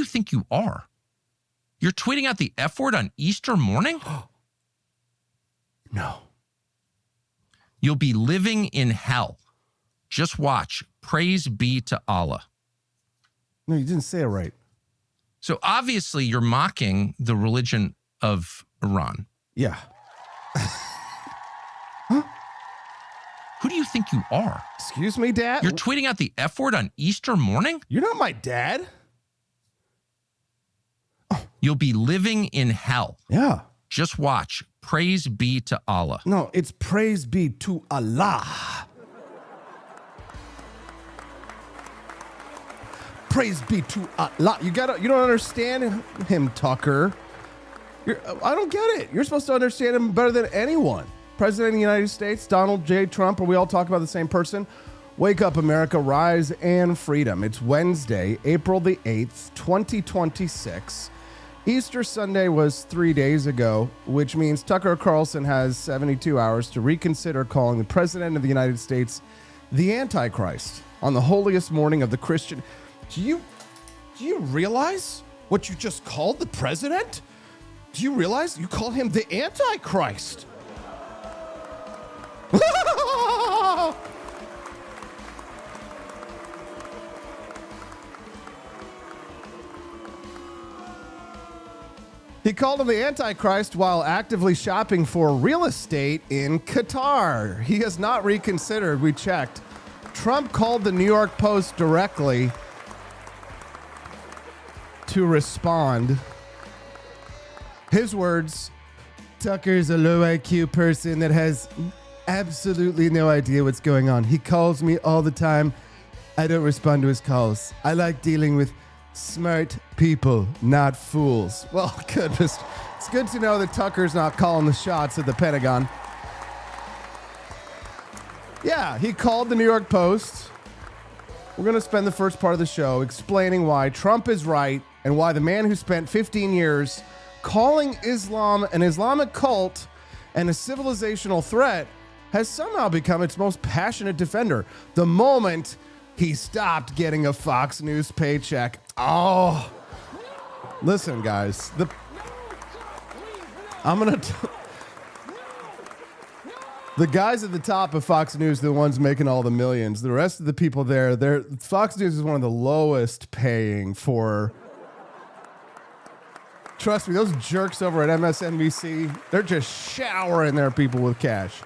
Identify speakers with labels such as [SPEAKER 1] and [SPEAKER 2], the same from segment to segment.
[SPEAKER 1] you think you are? You're tweeting out the F word on Easter morning?
[SPEAKER 2] No.
[SPEAKER 1] You'll be living in hell. Just watch. Praise be to Allah.
[SPEAKER 2] No, you didn't say it right.
[SPEAKER 1] So obviously you're mocking the religion of Iran.
[SPEAKER 2] Yeah.
[SPEAKER 1] Who do you think you are?
[SPEAKER 2] Excuse me, Dad?
[SPEAKER 1] You're tweeting out the F word on Easter morning?
[SPEAKER 2] You're not my dad.
[SPEAKER 1] You'll be living in hell.
[SPEAKER 2] Yeah.
[SPEAKER 1] Just watch. Praise be to Allah.
[SPEAKER 2] No, it's praise be to Allah. Praise be to Allah. You don't understand him, Tucker. I don't get it. You're supposed to understand him better than anyone. President of the United States, Donald J. Trump, are we all talking about the same person? Wake up, America, rise and freedom. It's Wednesday, April the 8th, 2026. Easter Sunday was 3 days ago, which means Tucker Carlson has 72 hours to reconsider calling the President of the United States the Antichrist on the holiest morning of the Christian. Do you realize what you just called the president? Do you realize you call him the Antichrist? He called him the Antichrist while actively shopping for real estate in Qatar. He has not reconsidered. We checked. Trump called the New York Post directly to respond. His words, Tucker's a low IQ person that has absolutely no idea what's going on. He calls me all the time. I don't respond to his calls. I like dealing with smart people, not fools. Well, goodness. It's good to know that Tucker's not calling the shots at the Pentagon. Yeah, he called the New York Post. We're going to spend the first part of the show explaining why Trump is right and why the man who spent 15 years calling Islam an Islamic cult and a civilizational threat has somehow become its most passionate defender the moment he stopped getting a Fox News paycheck. Oh, listen, guys. The guys at the top of Fox News are the ones making all the millions. The rest of the people there, Fox News is one of the lowest paying for. Trust me, those jerks over at MSNBC, they're just showering their people with cash.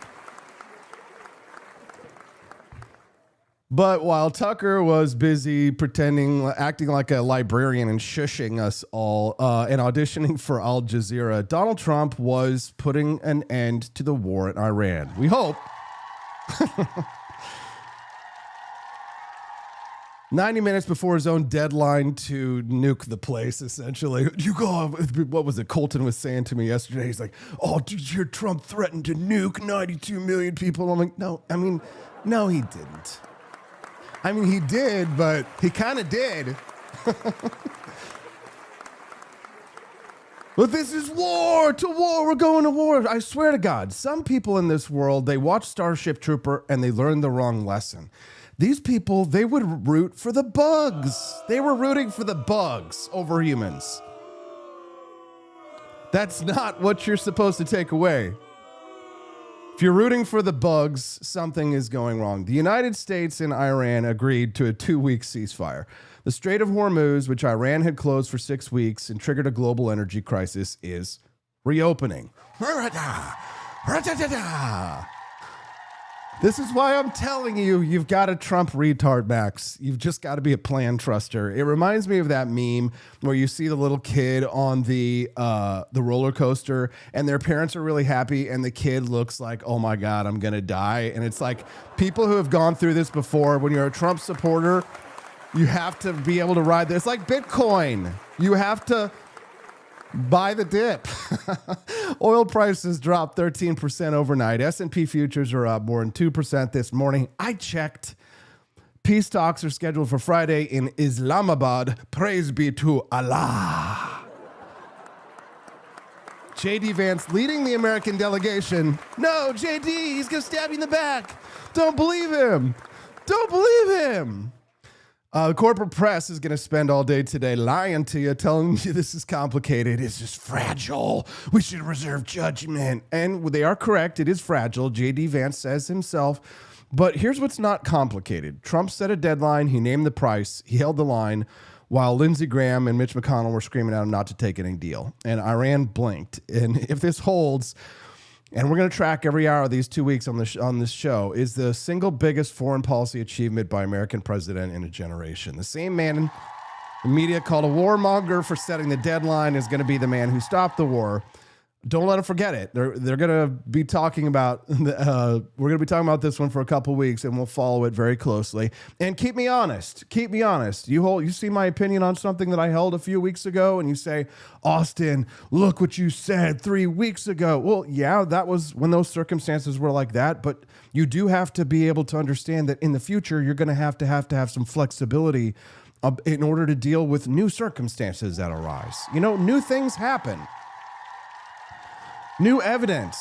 [SPEAKER 2] But while Tucker was busy acting like a librarian and shushing us all and auditioning for Al Jazeera, Donald Trump was putting an end to the war in Iran. We hope. 90 minutes before his own deadline to nuke the place, essentially. What was it Colton was saying to me yesterday? He's like, oh, did you hear Trump threatened to nuke 92 million people? I'm like, no, he didn't. He did, but he kind of did. But this is war to war. We're going to war. I swear to God, some people in this world, they watch Starship Trooper and they learn the wrong lesson. These people, they would root for the bugs. They were rooting for the bugs over humans. That's not what you're supposed to take away. If you're rooting for the bugs, something is going wrong. The United States and Iran agreed to a 2-week ceasefire. The Strait of Hormuz, which Iran had closed for 6 weeks and triggered a global energy crisis, is reopening. This is why I'm telling you, you've got a Trump retard, Max. You've just got to be a plan truster. It reminds me of that meme where you see the little kid on the roller coaster and their parents are really happy and the kid looks like, oh my God, I'm going to die. And it's like people who have gone through this before, when you're a Trump supporter, you have to be able to ride this. It's like Bitcoin. You have to buy the dip. Oil prices dropped 13% overnight. S&P futures are up more than 2% this morning. I checked. Peace talks are scheduled for Friday in Islamabad. Praise be to Allah. J.D. Vance leading the American delegation. No, J.D., he's going to stab you in the back. Don't believe him. Don't believe him. The corporate press is going to spend all day today lying to you, telling you this is complicated. It's just fragile. We should reserve judgment. And they are correct. It is fragile. J.D. Vance says himself. But here's what's not complicated. Trump set a deadline. He named the price. He held the line while Lindsey Graham and Mitch McConnell were screaming at him not to take any deal. And Iran blinked. And if this holds, and we're going to track every hour of these 2 weeks on this show, is the single biggest foreign policy achievement by American president in a generation. The same man the media called a warmonger for setting the deadline is going to be the man who stopped the war. Don't let them forget it. They're going to be talking about we're going to be talking about this one for a couple weeks, and we'll follow it very closely. And keep me honest. Keep me honest. You see my opinion on something that I held a few weeks ago, and you say, Austin, look what you said 3 weeks ago. Well, yeah, that was when those circumstances were like that. But you do have to be able to understand that in the future, you're going to have some flexibility in order to deal with new circumstances that arise. You know, new things happen. New evidence.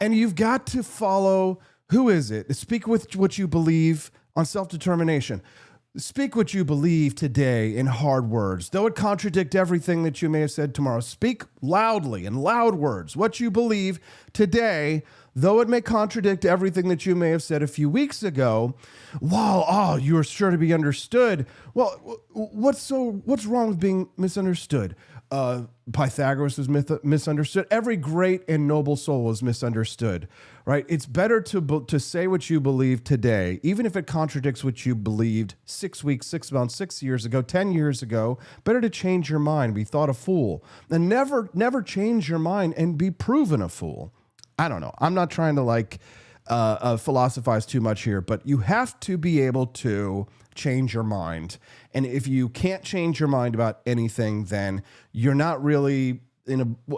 [SPEAKER 2] And you've got to follow, who is it? Speak with what you believe on self-determination. Speak what you believe today in hard words, though it contradict everything that you may have said tomorrow. Speak loudly in loud words what you believe today, though it may contradict everything that you may have said a few weeks ago. Wow, you are sure to be understood. Well, what's wrong with being misunderstood? Pythagoras was misunderstood. Every great and noble soul was misunderstood, right? It's better to say what you believe today, even if it contradicts what you believed 6 weeks, 6 months, 6 years ago, 10 years ago. Better to change your mind, be thought a fool, and never change your mind and be proven a fool. I don't know. I'm not trying to philosophize too much here, but you have to be able to change your mind. And if you can't change your mind about anything, then you're not really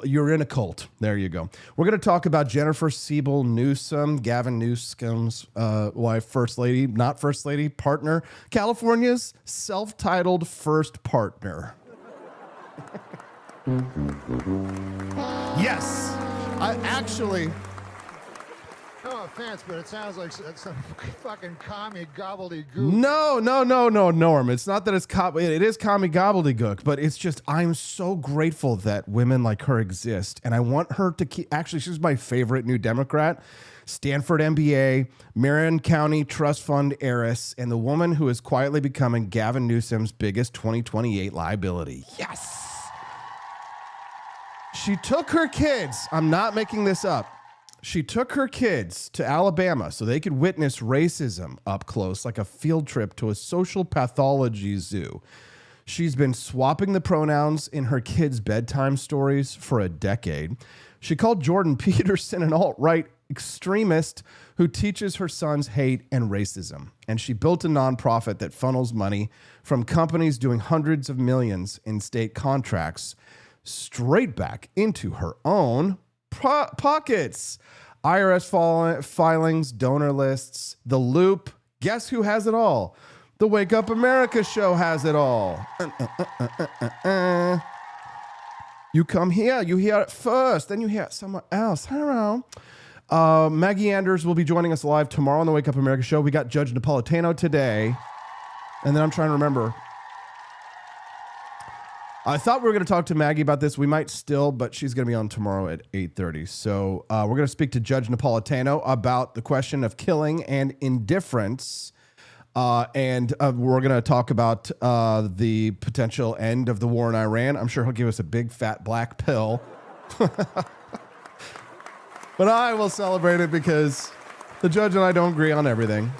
[SPEAKER 2] you're in a cult. There you go. We're going to talk about Jennifer SIEBEL NEWSOM, Gavin Newsom's wife, first lady, not first lady, partner, California's self-titled first partner. Yes. I actually...
[SPEAKER 3] No offense, but it sounds like some fucking commie gobbledygook.
[SPEAKER 2] No, Norm. It's not that it is commie gobbledygook, but it's just I'm so grateful that women like her exist, and I want her to keep. Actually, she's my favorite New Democrat, Stanford MBA, Marion County Trust Fund heiress, and the woman who is quietly becoming Gavin Newsom's biggest 2028 liability. Yes. She took her kids. I'm not making this up. She took her kids to Alabama so they could witness racism up close, like a field trip to a social pathology zoo. She's been swapping the pronouns in her kids' bedtime stories for a decade. She called Jordan Peterson an alt-right extremist who teaches her sons hate and racism. And she built a nonprofit that funnels money from companies doing hundreds of millions in state contracts straight back into her own pockets. IRS filings, donor lists, the Loop. Guess who has it all? The Wake Up America show has it all. You come here, you hear it first, then you hear it somewhere else. Hello. Maggie Anders will be joining us live tomorrow on the Wake Up America show. We got Judge Napolitano today. And then I'm trying to remember. I thought we were going to talk to Maggie about this. We might still, but she's going to be on tomorrow at 8:30. So we're going to speak to Judge Napolitano about the question of killing and indifference. And we're going to talk about the potential end of the war in Iran. I'm sure he'll give us a big, fat, black pill. But I will celebrate it because the judge and I don't agree on everything.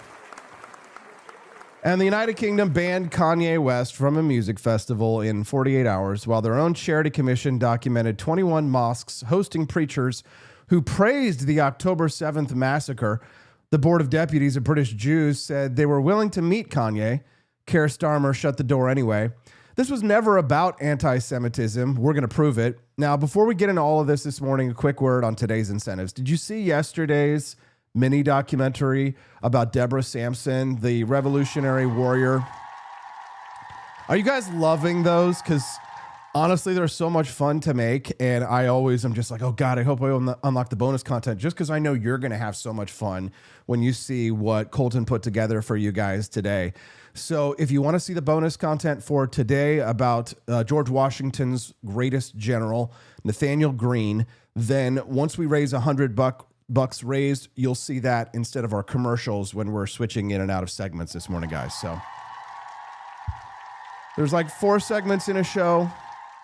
[SPEAKER 2] And the United Kingdom banned Kanye West from a music festival in 48 hours, while their own charity commission documented 21 mosques hosting preachers who praised the October 7th massacre. The Board of Deputies of British Jews said they were willing to meet Kanye. Keir Starmer shut the door anyway. This was never about anti-Semitism. We're going to prove it. Now, before we get into all of this morning, a quick word on today's incentives. Did you see yesterday's mini documentary about Deborah Sampson, the Revolutionary Warrior? Are you guys loving those? Because Honestly, they're so much fun to make, and I always am just like, oh God, I hope I unlock the bonus content, just because I know you're going to have so much fun when you see what Colton put together for you guys today. So if you want to see the bonus content for today about George Washington's greatest general, Nathaniel Greene, then once we raise $100 raised, you'll see that instead of our commercials when we're switching in and out of segments this morning, guys. So there's like 4 segments in a show.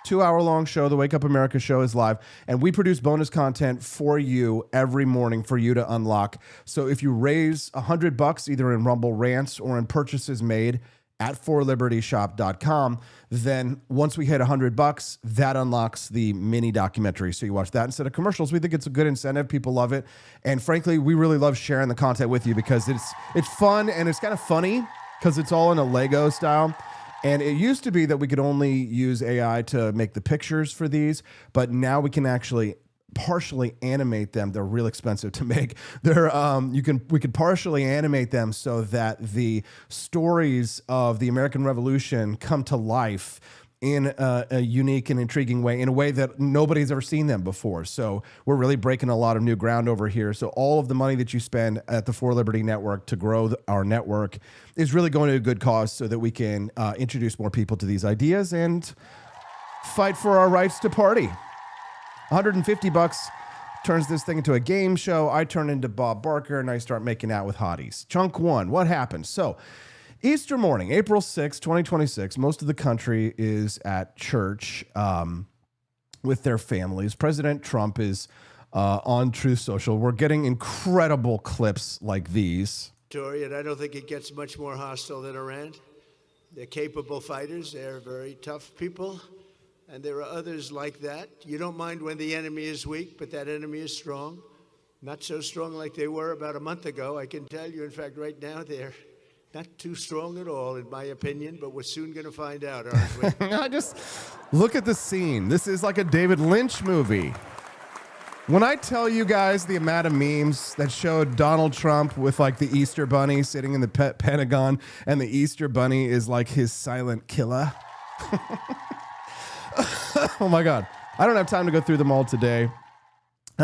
[SPEAKER 2] 2-hour-long show. The Wake Up America show is live, and we produce bonus content for you every morning for you to unlock. So if you raise $100 either in Rumble Rants or in purchases made at forlibertyshop.com, then once we hit $100, that unlocks the mini documentary. So you watch that instead of commercials. We think it's a good incentive. People love it, and frankly, we really love sharing the content with you because it's fun and it's kind of funny because it's all in a Lego style. And it used to be that we could only use AI to make the pictures for these, but now we can actually partially animate them. They're real expensive to make. We could partially animate them so that the stories of the American Revolution come to life in a unique and intriguing way, in a way that nobody's ever seen them before. So we're really breaking a lot of new ground over here. So all of the money that you spend at the For Liberty Network to grow our network is really going to a good cause so that we can introduce more people to these ideas and fight for our rights to party. $150 turns this thing into a game show. I turn into Bob Barker and I start making out with hotties. Chunk 1, what happened? So Easter morning, April 6, 2026, most of the country is at church with their families. President Trump is on Truth Social. We're getting incredible clips like these.
[SPEAKER 4] And I don't think it gets much more hostile than Iran. They're capable fighters. They're very tough people. And there are others like that. You don't mind when the enemy is weak, but that enemy is strong. Not so strong like they were about a month ago. I can tell you, in fact, right now they're not too strong at all, in my opinion, but we're soon going to find out, aren't we?
[SPEAKER 2] I just look at the scene. This is like a David Lynch movie. When I tell you guys the amount of memes that showed Donald Trump with like the Easter Bunny sitting in the Pentagon, and the Easter Bunny is like his silent killer. Oh my God. I don't have time to go through them all today.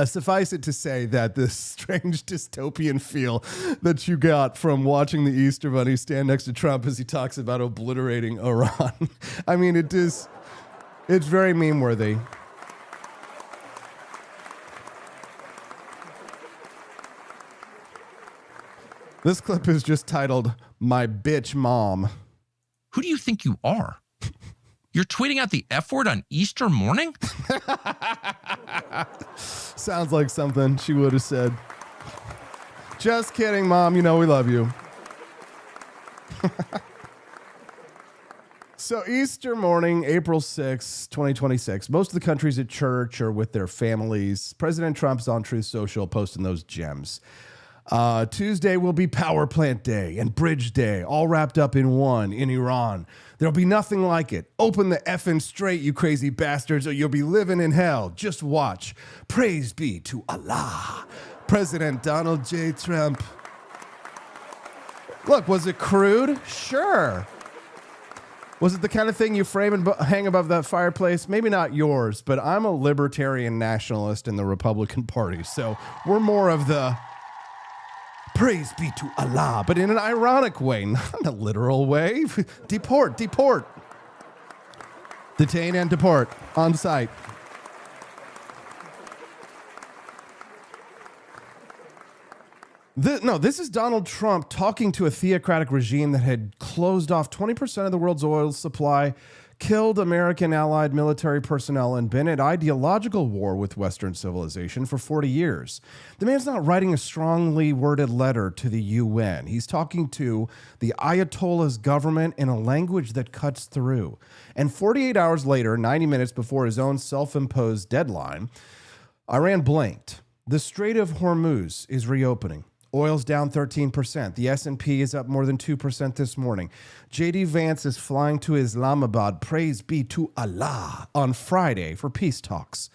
[SPEAKER 2] Suffice it to say that this strange dystopian feel that you got from watching the Easter Bunny stand next to Trump as he talks about obliterating Iran. I mean, it's very meme worthy. This clip is just titled, "My Bitch Mom."
[SPEAKER 1] Who do you think you are? You're tweeting out the F word on Easter morning?
[SPEAKER 2] Sounds like something she would have said. Just kidding, Mom. You know we love you. So Easter morning, April 6, 2026. Most of the country's at church or with their families. President Trump's on Truth Social posting those gems. Tuesday will be Power Plant Day and Bridge Day, all wrapped up in one in Iran. There'll be nothing like it. Open the effing straight, you crazy bastards, or you'll be living in hell. Just watch. Praise be to Allah. President Donald J. Trump. Look, was it crude? Sure. Was it the kind of thing you frame and hang above that fireplace? Maybe not yours, but I'm a libertarian nationalist in the Republican Party, so we're more of the praise be to Allah, but in an ironic way, not in a literal way. Deport. Detain and deport on site. This is Donald Trump talking to a theocratic regime that had closed off 20% of the world's oil supply, killed American allied military personnel, and been at ideological war with Western civilization for 40 years. The man's not writing a strongly worded letter to the UN. He's talking to the Ayatollah's government in a language that cuts through. And 48 hours later, 90 minutes before his own self-imposed deadline, Iran blinked. The Strait of Hormuz is reopening. Oil's down 13%. The S&P is up more than 2% this morning. J.D. Vance is flying to Islamabad, praise be to Allah, on Friday for peace talks.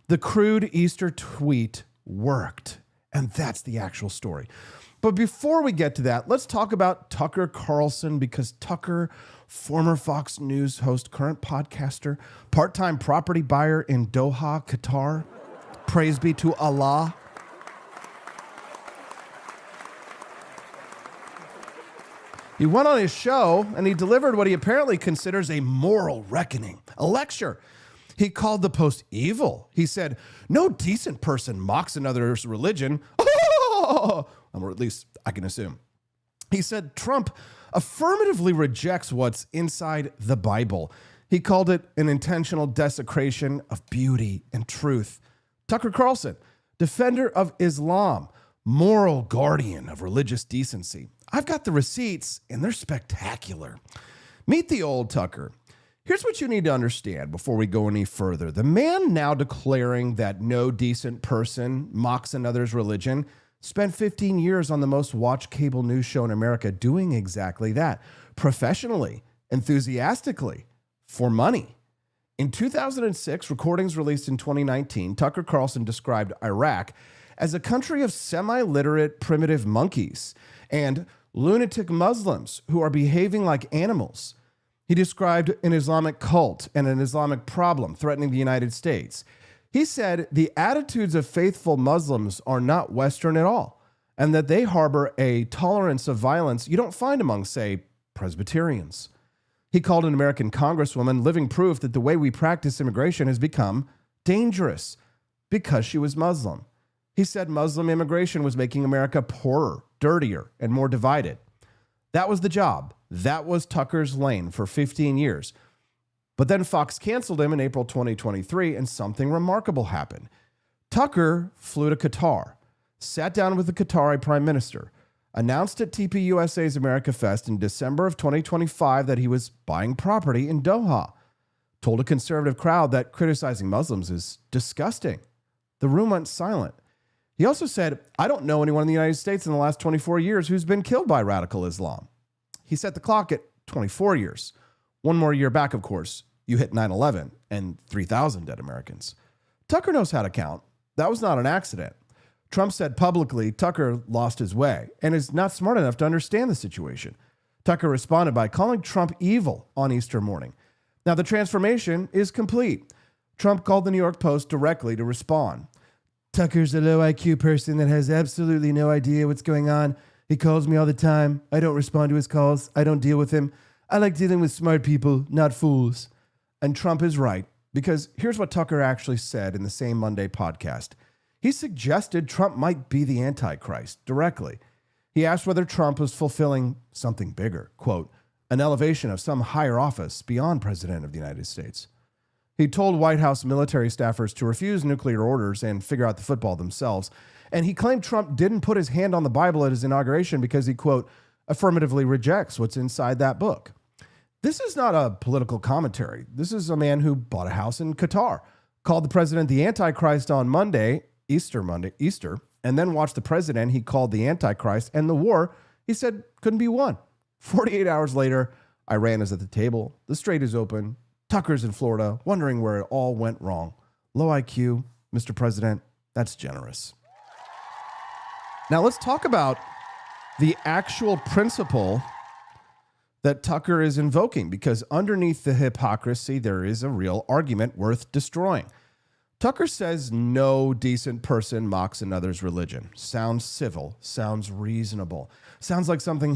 [SPEAKER 2] The crude Easter tweet worked And that's the actual story. But before we get to that, let's talk about Tucker Carlson, because Tucker, former Fox News host, current podcaster, part-time property buyer in Doha, Qatar. Praise be to Allah. He went on his show and he delivered what he apparently considers a moral reckoning, a lecture. He called the post evil. He said, "No decent person mocks another's religion." Or at least I can assume. He said Trump affirmatively rejects what's inside the Bible. He called it an intentional desecration of beauty and truth. Tucker Carlson, defender of Islam, moral guardian of religious decency. I've got the receipts, and they're spectacular. Meet the old Tucker. Here's what you need to understand before we go any further. The man now declaring that no decent person mocks another's religion spent 15 years on the most watched cable news show in America doing exactly that, professionally, enthusiastically, for money. In 2006, recordings released in 2019, Tucker Carlson described Iraq as a country of semi-literate primitive monkeys and lunatic Muslims who are behaving like animals. He described an Islamic cult and an Islamic problem threatening the United States. He said the attitudes of faithful Muslims are not Western at all, and that they harbor a tolerance of violence you don't find among, say, Presbyterians. He called an American congresswoman living proof that the way we practice immigration has become dangerous because she was Muslim. He said Muslim immigration was making America poorer, dirtier, and more divided. That was the job. That was Tucker's lane for 15 years. But then Fox canceled him in April 2023, and something remarkable happened. Tucker flew to Qatar, sat down with the Qatari prime minister, announced at TPUSA's America Fest in December of 2025 that he was buying property in Doha, told a conservative crowd that criticizing Muslims is disgusting. The room went silent. He also said, "I don't know anyone in the United States in the last 24 years who's been killed by radical Islam." He set the clock at 24 years. One more year back, of course, you hit 9/11 and 3,000 dead Americans. Tucker knows how to count. That was not an accident. Trump said publicly Tucker lost his way and is not smart enough to understand the situation. Tucker responded by calling Trump evil on Easter morning. Now, the transformation is complete. Trump called the New York Post directly to respond. "Tucker's a low IQ person that has absolutely no idea what's going on. He calls me all the time. I don't respond to his calls. I don't deal with him. I like dealing with smart people, not fools." And Trump is right, because here's what Tucker actually said in the same Monday podcast. He suggested Trump might be the Antichrist directly. He asked whether Trump was fulfilling something bigger, quote, an elevation of some higher office beyond President of the United States. He told White House military staffers to refuse nuclear orders and figure out the football themselves. And he claimed Trump didn't put his hand on the Bible at his inauguration because he, quote, affirmatively rejects what's inside that book. This is not a political commentary. This is a man who bought a house in Qatar, called the president the Antichrist on Easter, and then watched the president he called the Antichrist, and the war he said couldn't be won. 48 hours later, Iran is at the table. The Strait is open. Tucker's in Florida, wondering where it all went wrong. Low IQ, Mr. President, that's generous. Now let's talk about the actual principle that Tucker is invoking, because underneath the hypocrisy, there is a real argument worth destroying. Tucker says no decent person mocks another's religion. Sounds civil, sounds reasonable. Sounds like something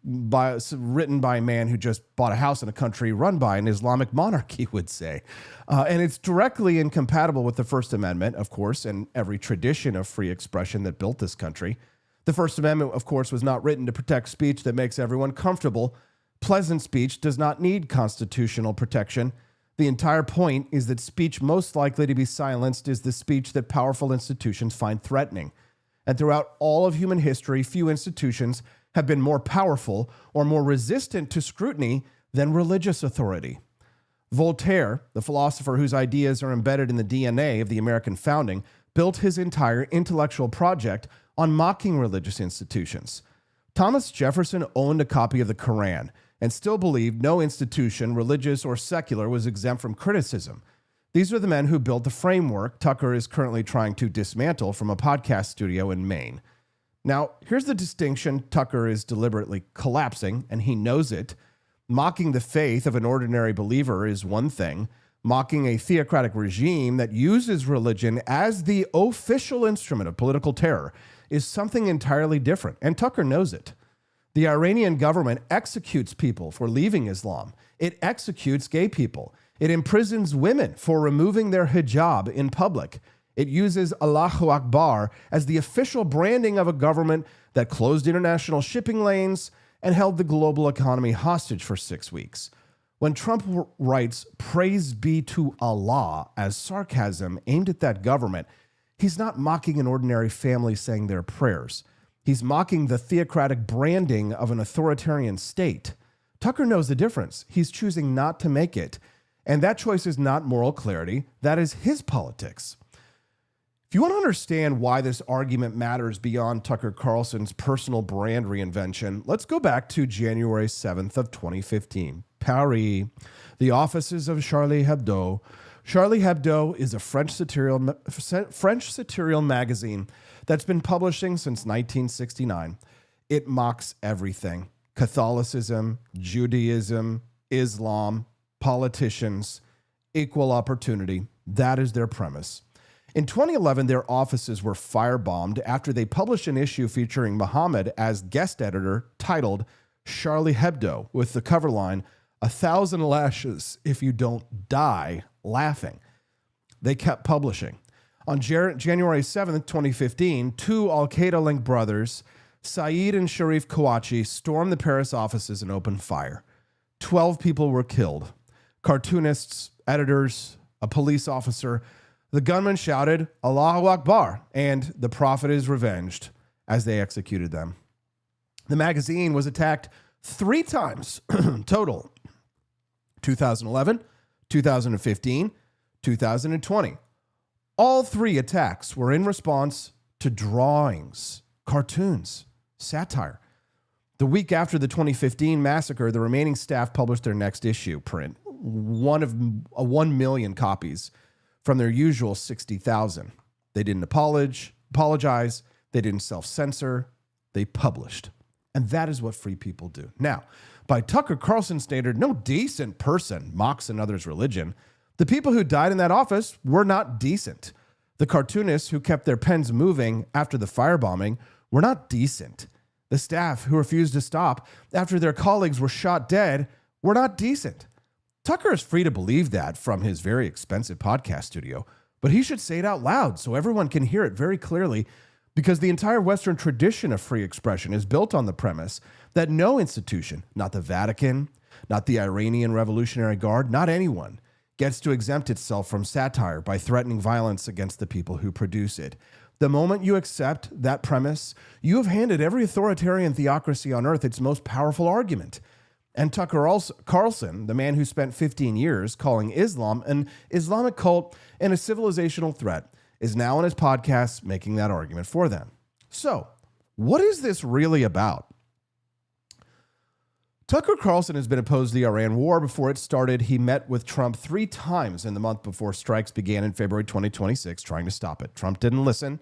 [SPEAKER 2] written by a man who just bought a house in a country run by an Islamic monarchy would say. And it's directly incompatible with the First Amendment, of course, and every tradition of free expression that built this country. The First Amendment, of course, was not written to protect speech that makes everyone comfortable. Pleasant speech does not need constitutional protection. The entire point is that speech most likely to be silenced is the speech that powerful institutions find threatening. And throughout all of human history, few institutions have been more powerful or more resistant to scrutiny than religious authority. Voltaire, the philosopher whose ideas are embedded in the DNA of the American founding, built his entire intellectual project on mocking religious institutions. Thomas Jefferson owned a copy of the Quran and still believed no institution, religious or secular, was exempt from criticism. These are the men who built the framework Tucker is currently trying to dismantle from a podcast studio in Maine. Now, here's the distinction Tucker is deliberately collapsing, and he knows it. Mocking the faith of an ordinary believer is one thing. Mocking a theocratic regime that uses religion as the official instrument of political terror is something entirely different, and Tucker knows it. The Iranian government executes people for leaving Islam. It executes gay people. It imprisons women for removing their hijab in public. It uses Allahu Akbar as the official branding of a government that closed international shipping lanes and held the global economy hostage for 6 weeks. When Trump writes, "Praise be to Allah," as sarcasm aimed at that government, he's not mocking an ordinary family saying their prayers. He's mocking the theocratic branding of an authoritarian state. Tucker knows the difference. He's choosing not to make it. And that choice is not moral clarity. That is his politics. If you want to understand why this argument matters beyond Tucker Carlson's personal brand reinvention, let's go back to January 7th of 2015. Paris, the offices of Charlie Hebdo. Charlie Hebdo is a French satirical magazine that's been publishing since 1969. It mocks everything: Catholicism, Judaism, Islam, politicians, equal opportunity. That is their premise. In 2011, their offices were firebombed after they published an issue featuring Muhammad as guest editor titled Charlie Hebdo, with the cover line, "1,000 lashes if you don't die laughing." They kept publishing. On January 7th, 2015, two Al-Qaeda-linked brothers, Saeed and Sharif Kouachi, stormed the Paris offices and opened fire. 12 people were killed. Cartoonists, editors, a police officer. The gunman shouted, "Allahu Akbar," and the prophet is revenged as they executed them. The magazine was attacked 3 times total: 2011, 2015, 2020. All 3 attacks were in response to drawings, cartoons, satire. The week after the 2015 massacre, the remaining staff published their next issue print, 1 million copies from their usual 60,000. They didn't apologize. They didn't self-censor. They published. And that is what free people do. Now, by Tucker Carlson standard, no decent person mocks another's religion. The people who died in that office were not decent. The cartoonists who kept their pens moving after the firebombing were not decent. The staff who refused to stop after their colleagues were shot dead were not decent. Tucker is free to believe that from his very expensive podcast studio, but he should say it out loud so everyone can hear it very clearly, because the entire Western tradition of free expression is built on the premise that no institution, not the Vatican, not the Iranian Revolutionary Guard, not anyone, gets to exempt itself from satire by threatening violence against the people who produce it. The moment you accept that premise, you have handed every authoritarian theocracy on earth its most powerful argument. And Tucker Carlson, the man who spent 15 years calling Islam an Islamic cult and a civilizational threat, is now on his podcast making that argument for them. So, what is this really about? Tucker Carlson has been opposed to the Iran war before it started. He met with Trump 3 times in the month before strikes began in February 2026, trying to stop it. Trump didn't listen.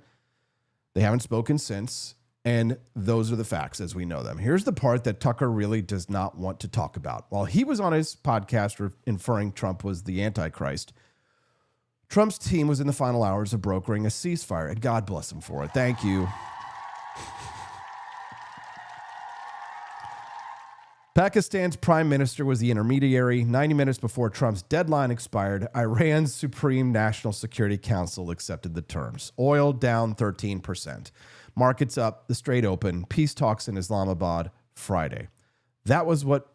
[SPEAKER 2] They haven't spoken since. And those are the facts as we know them. Here's the part that Tucker really does not want to talk about. While he was on his podcast inferring Trump was the Antichrist, Trump's team was in the final hours of brokering a ceasefire, and God bless him for it. Thank you. Pakistan's prime minister was the intermediary. 90 minutes before Trump's deadline expired, Iran's Supreme National Security Council accepted the terms. Oil down 13%. Markets up, the Strait open, peace talks in Islamabad Friday. That was what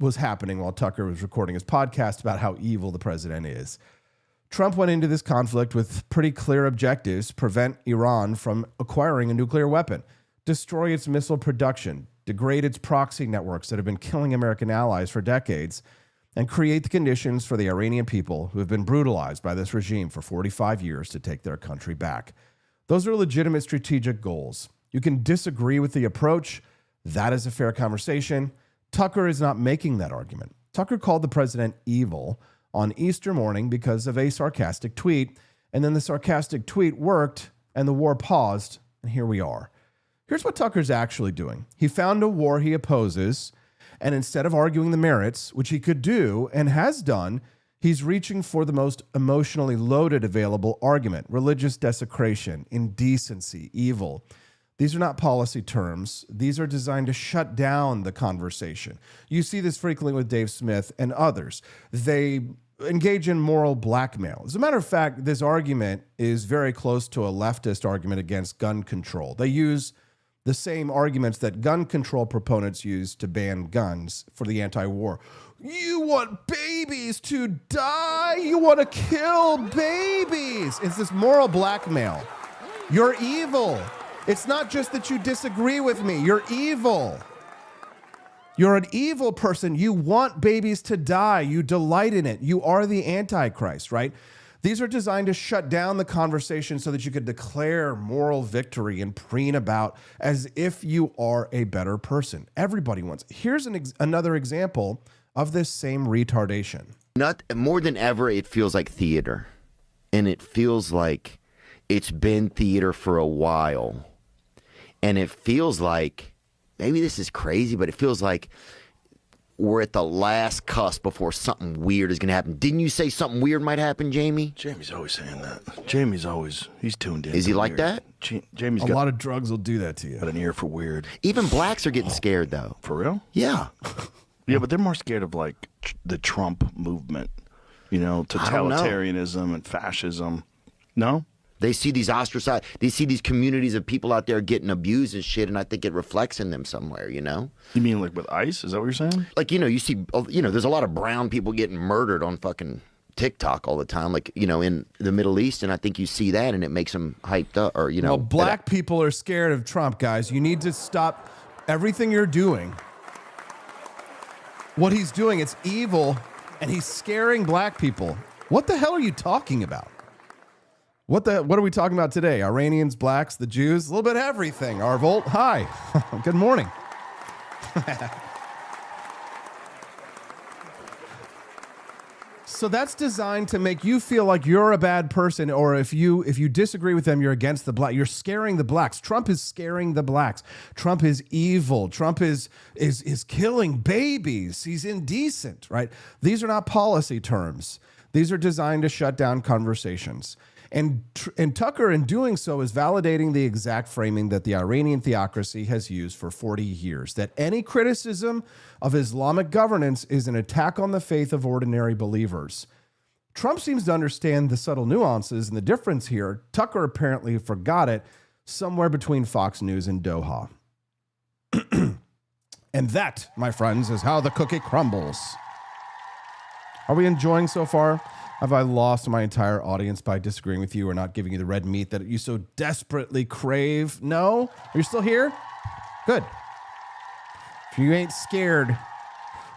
[SPEAKER 2] was happening while Tucker was recording his podcast about how evil the president is. Trump went into this conflict with pretty clear objectives: prevent Iran from acquiring a nuclear weapon, destroy its missile production, degrade its proxy networks that have been killing American allies for decades, and create the conditions for the Iranian people who have been brutalized by this regime for 45 years to take their country back. Those are legitimate strategic goals. You can disagree with the approach. That is a fair conversation. Tucker is not making that argument. Tucker called the president evil on Easter morning because of a sarcastic tweet. And then the sarcastic tweet worked and the war paused. And here we are. Here's what Tucker's actually doing. He found a war he opposes. And instead of arguing the merits, which he could do and has done, he's reaching for the most emotionally loaded available argument: religious desecration, indecency, evil. These are not policy terms. These are designed to shut down the conversation. You see this frequently with Dave Smith and others. They engage in moral blackmail. As a matter of fact, this argument is very close to a leftist argument against gun control. They use the same arguments that gun control proponents use to ban guns for the anti-war. You want babies to die? You want to kill babies? It's this moral blackmail. You're evil. It's not just that you disagree with me. You're evil. You're an evil person. You want babies to die. You delight in it. You are the Antichrist, right? These are designed to shut down the conversation so that you could declare moral victory and preen about as if you are a better person. Everybody wants. Here's another example of this same retardation.
[SPEAKER 5] Not more than ever, it feels like theater. And it feels like it's been theater for a while. And it feels like, maybe this is crazy, but it feels like we're at the last cusp before something weird is going to happen. Didn't you say something weird might happen, Jamie?
[SPEAKER 6] Jamie's always saying that. Jamie's always, he's tuned in.
[SPEAKER 5] Is he like that?
[SPEAKER 6] Jamie's
[SPEAKER 2] a
[SPEAKER 6] got
[SPEAKER 2] lot of drugs will do that to you.
[SPEAKER 6] got an ear for weird.
[SPEAKER 5] Even blacks are getting scared, though.
[SPEAKER 6] For real?
[SPEAKER 5] Yeah.
[SPEAKER 6] Yeah, but they're more scared of like the Trump movement, you know, totalitarianism and fascism. No?
[SPEAKER 5] They see these ostracized, they see these communities of people out there getting abused and shit, and I think it reflects in them somewhere, you know?
[SPEAKER 6] You mean like with ICE? Is that what you're saying?
[SPEAKER 5] Like, you know, you see, you know, there's a lot of brown people getting murdered on fucking TikTok all the time, like, you know, in the Middle East, and I think you see that and it makes them hyped up, or, you know.
[SPEAKER 2] Well, black people are scared of Trump, guys. You need to stop everything you're doing. What he's doing, it's evil, and he's scaring black people. What the hell are you talking about? What are we talking about today? Iranians, blacks, the Jews, a little bit of everything. Arvolt, hi. Good morning. So that's designed to make you feel like you're a bad person, or if you disagree with them, you're against the black. You're scaring the blacks. Trump is scaring the blacks. Trump is evil. Trump is killing babies. He's indecent, right? These are not policy terms. These are designed to shut down conversations. And Tucker, in doing so, is validating the exact framing that the Iranian theocracy has used for 40 years, that any criticism of Islamic governance is an attack on the faith of ordinary believers. Trump seems to understand the subtle nuances and the difference here. Tucker apparently forgot it somewhere between Fox News and Doha. And that, my friends, is how the cookie crumbles. Are we enjoying so far? Have I lost my entire audience by disagreeing with you or not giving you the red meat that you so desperately crave? No? Are you still here? Good. If you ain't scared,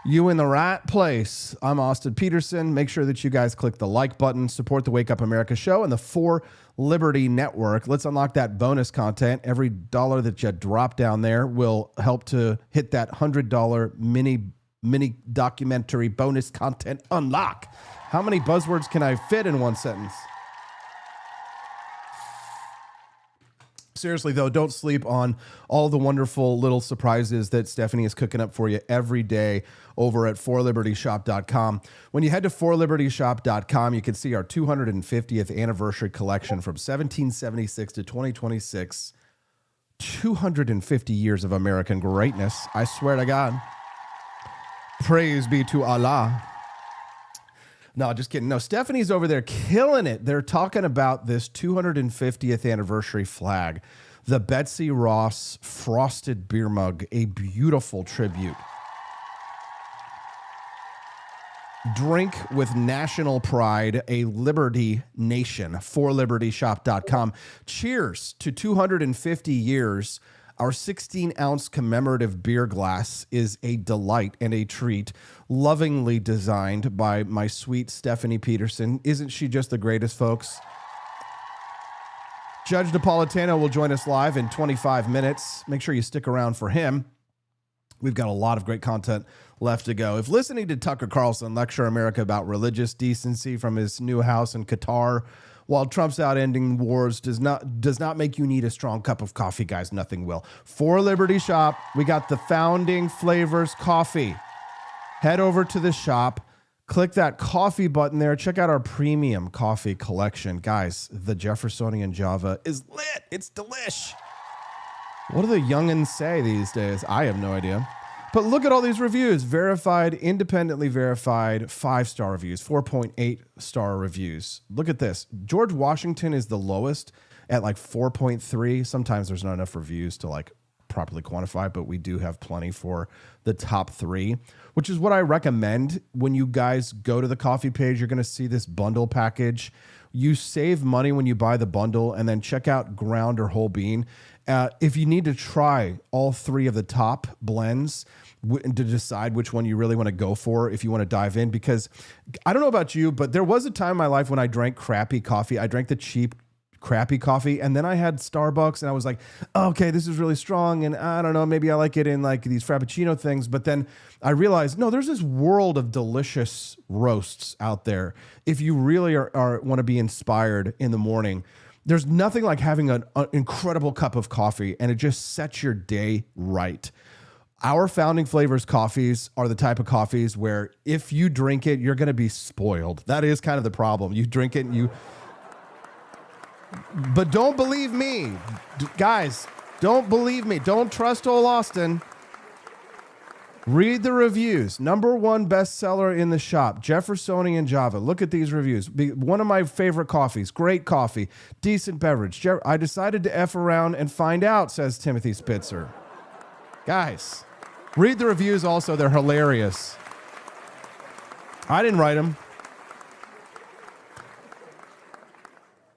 [SPEAKER 2] you in the right place. I'm Austin Peterson. Make sure that you guys click the like button, support the Wake Up America show and the 4 Liberty Network. Let's unlock that bonus content. Every dollar that you drop down there will help to hit that $100 mini documentary bonus content unlock. How many buzzwords can I fit in one sentence? Seriously, though, don't sleep on all the wonderful little surprises that Stephanie is cooking up for you every day over at forlibertyshop.com. When you head to forlibertyshop.com, you can see our 250th anniversary collection from 1776 to 2026. 250 years of American greatness. I swear to God. Praise be to Allah. No, just kidding. No, Stephanie's over there killing it. They're talking about this 250th anniversary flag, the Betsy Ross frosted beer mug, a beautiful tribute. Drink with national pride, a Liberty nation, forlibertyshop.com. Cheers to 250 years. Our 16-ounce commemorative beer glass is a delight and a treat, lovingly designed by my sweet Stephanie Peterson. Isn't she just the greatest, folks? Judge Napolitano will join us live in 25 minutes. Make sure you stick around for him. We've got a lot of great content left to go. If listening to Tucker Carlson lecture America about religious decency from his new house in Qatar while Trump's out ending wars does not make you need a strong cup of coffee, guys, nothing will. For Liberty Shop, we got the Founding Flavors coffee. Head over to the shop, click that coffee button there. Check out our premium coffee collection. Guys, the Jeffersonian Java is lit. It's delish. What do the youngins say these days? I have no idea. But look at all these reviews. Verified, independently verified, 5-star reviews, 4.8-star reviews. Look at this. George Washington is the lowest at like 4.3. Sometimes there's not enough reviews to like properly quantify, but we do have plenty for the top 3, which is what I recommend. When you guys go to the coffee page, you're going to see this bundle package. You save money when you buy the bundle, and then check out ground or whole bean. If you need to try all 3 of the top blends to decide which one you really want to go for, if you want to dive in, because I don't know about you, but there was a time in my life when I drank crappy coffee. I drank the cheap crappy coffee, and then I had Starbucks, and I was like, oh, okay, this is really strong, and I don't know, maybe I like it in like these Frappuccino things. But then I realized, no, there's this world of delicious roasts out there. If you really are want to be inspired in the morning, there's nothing like having an incredible cup of coffee, and it just sets your day right. Our Founding Flavors coffees are the type of coffees where if you drink it, you're going to be spoiled. That is kind of the problem. You drink it and you... But don't believe me. Guys, don't believe me. Don't trust old Austin. Read the reviews. #1 bestseller in the shop, Jeffersonian Java. Look at these reviews. One of my favorite coffees. Great coffee. Decent beverage. I decided to F around and find out, says Timothy Spitzer. Guys, read the reviews also. They're hilarious. I didn't write them.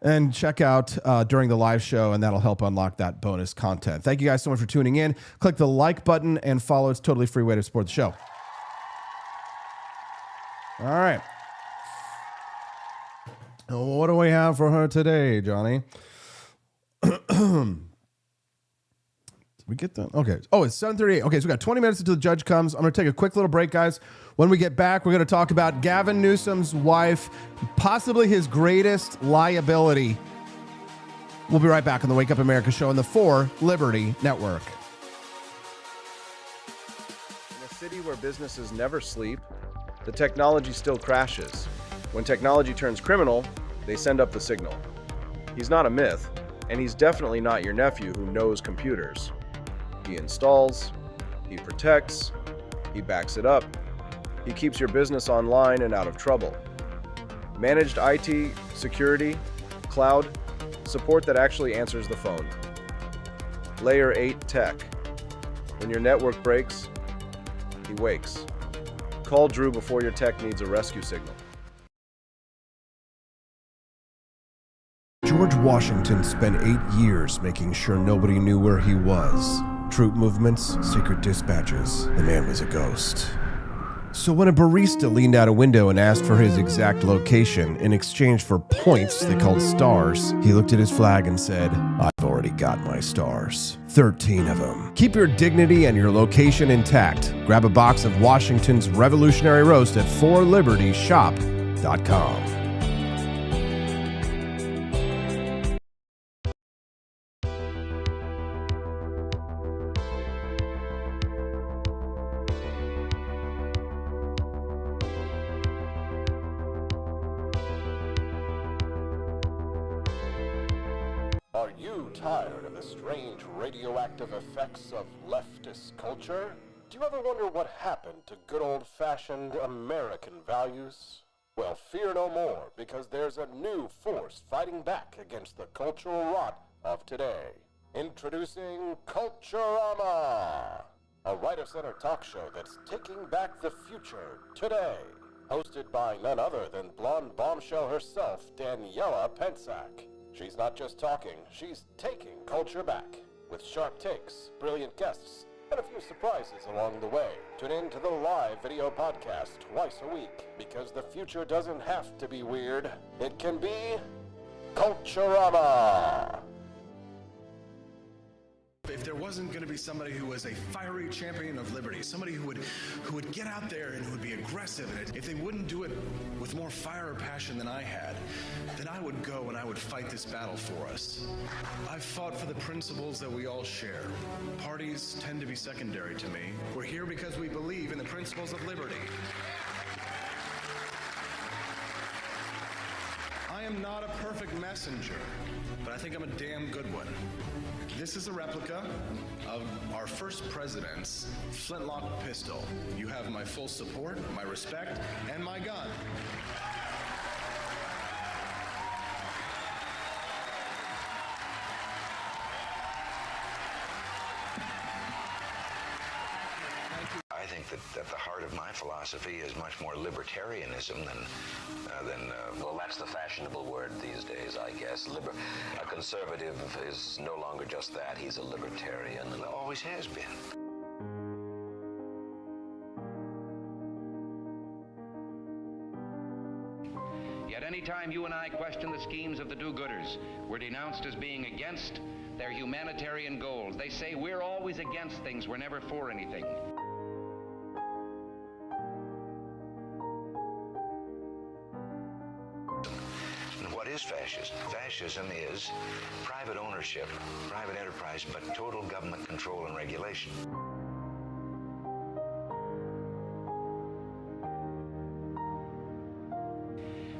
[SPEAKER 2] And check out during the live show, and that'll help unlock that bonus content. Thank you guys so much for tuning in. Click the like button and follow. It's a totally free way to support the show. All right. What do we have for her today, Johnny? We get that? Okay. Oh, it's 7:38. Okay, so we got 20 minutes until the judge comes. I'm going to take a quick little break, guys. When we get back, we're going to talk about Gavin Newsom's wife, possibly his greatest liability. We'll be right back on the Wake Up America show on the 4 Liberty Network.
[SPEAKER 7] In a city where businesses never sleep, the technology still crashes. When technology turns criminal, they send up the signal. He's not a myth, and he's definitely not your nephew who knows computers. He installs, he protects, he backs it up, he keeps your business online and out of trouble. Managed IT, security, cloud, support that actually answers the phone. Layer 8 tech. When your network breaks, he wakes. Call Drew before your tech needs a rescue signal.
[SPEAKER 2] George Washington spent 8 years making sure nobody knew where he was. Troop movements, secret dispatches. The man was a ghost. So when a barista leaned out a window and asked for his exact location in exchange for points they called stars, he looked at his flag and said, I've already got my stars. 13 of them. Keep your dignity and your location intact. Grab a box of Washington's Revolutionary Roast at forlibertyshop.com.
[SPEAKER 8] Are you tired of the strange radioactive effects of leftist culture? Do you ever wonder what happened to good old-fashioned American values? Well, fear no more, because there's a new force fighting back against the cultural rot of today. Introducing Culturama, a right-of-center talk show that's taking back the future today. Hosted by none other than blonde bombshell herself, Daniela Pensack. She's not just talking, she's taking culture back. With sharp takes, brilliant guests, and a few surprises along the way. Tune in to the live video podcast twice a week, because the future doesn't have to be weird. It can be Culturama.
[SPEAKER 9] If there wasn't going to be somebody who was a fiery champion of liberty, somebody who would get out there and who would be aggressive, and if they wouldn't do it with more fire or passion than I had, then I would go and I would fight this battle for us. I've fought for the principles that we all share. Parties tend to be secondary to me. We're here because we believe in the principles of liberty. I am not a perfect messenger, but I think I'm a damn good one. This is a replica of our first president's flintlock pistol. You have my full support, my respect, and my gun.
[SPEAKER 10] I think that the heart of my philosophy is much more libertarianism than well, that's the fashionable word these days, I guess. A conservative is no longer just that. He's a libertarian and always has been.
[SPEAKER 11] Yet any time you and I question the schemes of the do-gooders, we're denounced as being against their humanitarian goals. They say we're always against things, we're never for anything.
[SPEAKER 10] What is fascism? Fascism is private ownership, private enterprise, but total government control and regulation.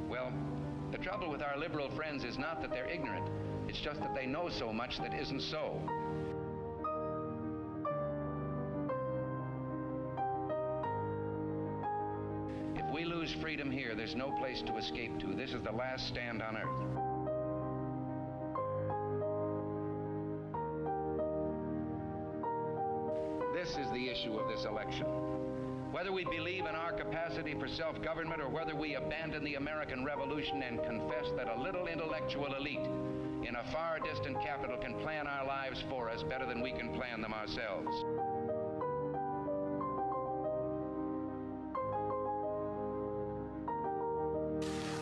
[SPEAKER 11] Well, the trouble with our liberal friends is not that they're ignorant. It's just that they know so much that isn't so. If we lose freedom here, there's no place to escape to. This is the last stand on earth. This is the issue of this election. Whether we believe in our capacity for self-government or whether we abandon the American Revolution and confess that a little intellectual elite in a far distant capital can plan our lives for us better than we can plan them ourselves.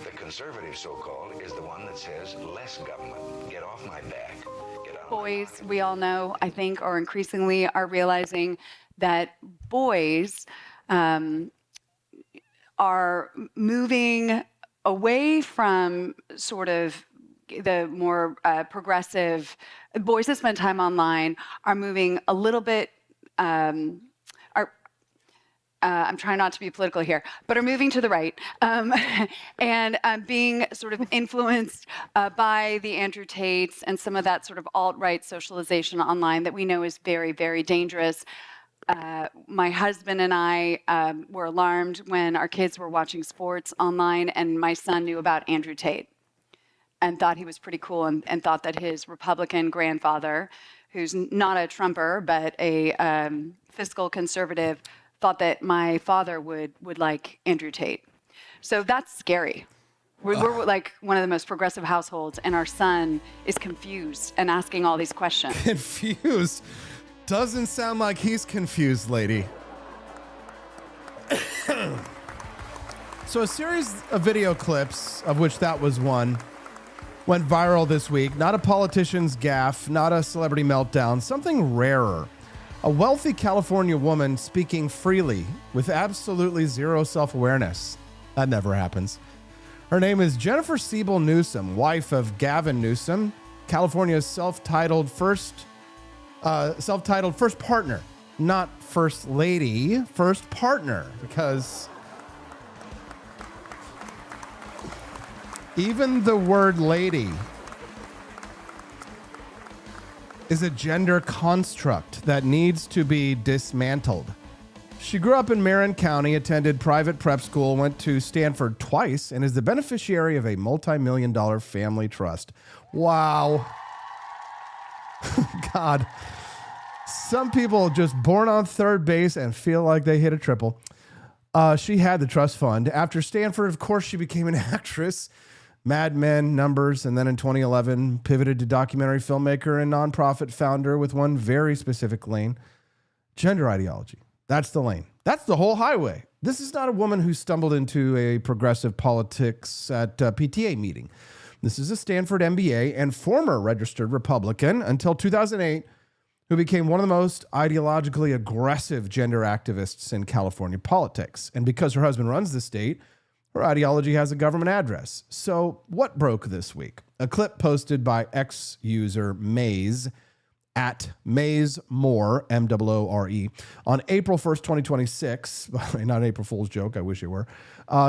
[SPEAKER 10] The conservative, so-called, is the one that says less government. Get off my back. Get out of my
[SPEAKER 12] Boys,
[SPEAKER 10] pocket.
[SPEAKER 12] we all know, I think, or increasingly are realizing that boys are moving away from sort of the more progressive boys that spend time online are moving a little bit I'm trying not to be political here, but are moving to the right and being sort of influenced by the Andrew Tates and some of that sort of alt-right socialization online that we know is very, very dangerous. My husband and I were alarmed when our kids were watching sports online and my son knew about Andrew Tate and thought he was pretty cool and thought that his Republican grandfather, who's not a Trumper, but a fiscal conservative, thought that my father would like Andrew Tate. So that's scary. We're like one of the most progressive households, and our son is confused and asking all these questions.
[SPEAKER 2] Confused? Doesn't sound like he's confused, lady. So a series of video clips, of which that was one, went viral this week. Not a politician's gaffe, not a celebrity meltdown, something rarer. A wealthy California woman speaking freely with absolutely zero self-awareness. That never happens. Her name is Jennifer SIEBEL Newsom, wife of Gavin Newsom, California's self-titled first partner. Not first lady, first partner, because even the word lady is a gender construct that needs to be dismantled. She grew up in Marin County, attended private prep school, went to Stanford twice, and is the beneficiary of a multi-million-dollar family trust. Wow. God. Some people just born on third base and feel like they hit a triple. She had the trust fund. After Stanford, of course, she became an actress. Mad Men, Numbers, and then in 2011, pivoted to documentary filmmaker and nonprofit founder with one very specific lane, gender ideology. That's the lane. That's the whole highway. This is not a woman who stumbled into a progressive politics at a PTA meeting. This is a Stanford MBA and former registered Republican until 2008, who became one of the most ideologically aggressive gender activists in California politics. And because her husband runs the state, her ideology has a government address. So what broke this week? A clip posted by ex-user Maze, at Maze Moore, M-O-O-R-E, on April 1st, 2026. Not an April Fool's joke, I wish it were.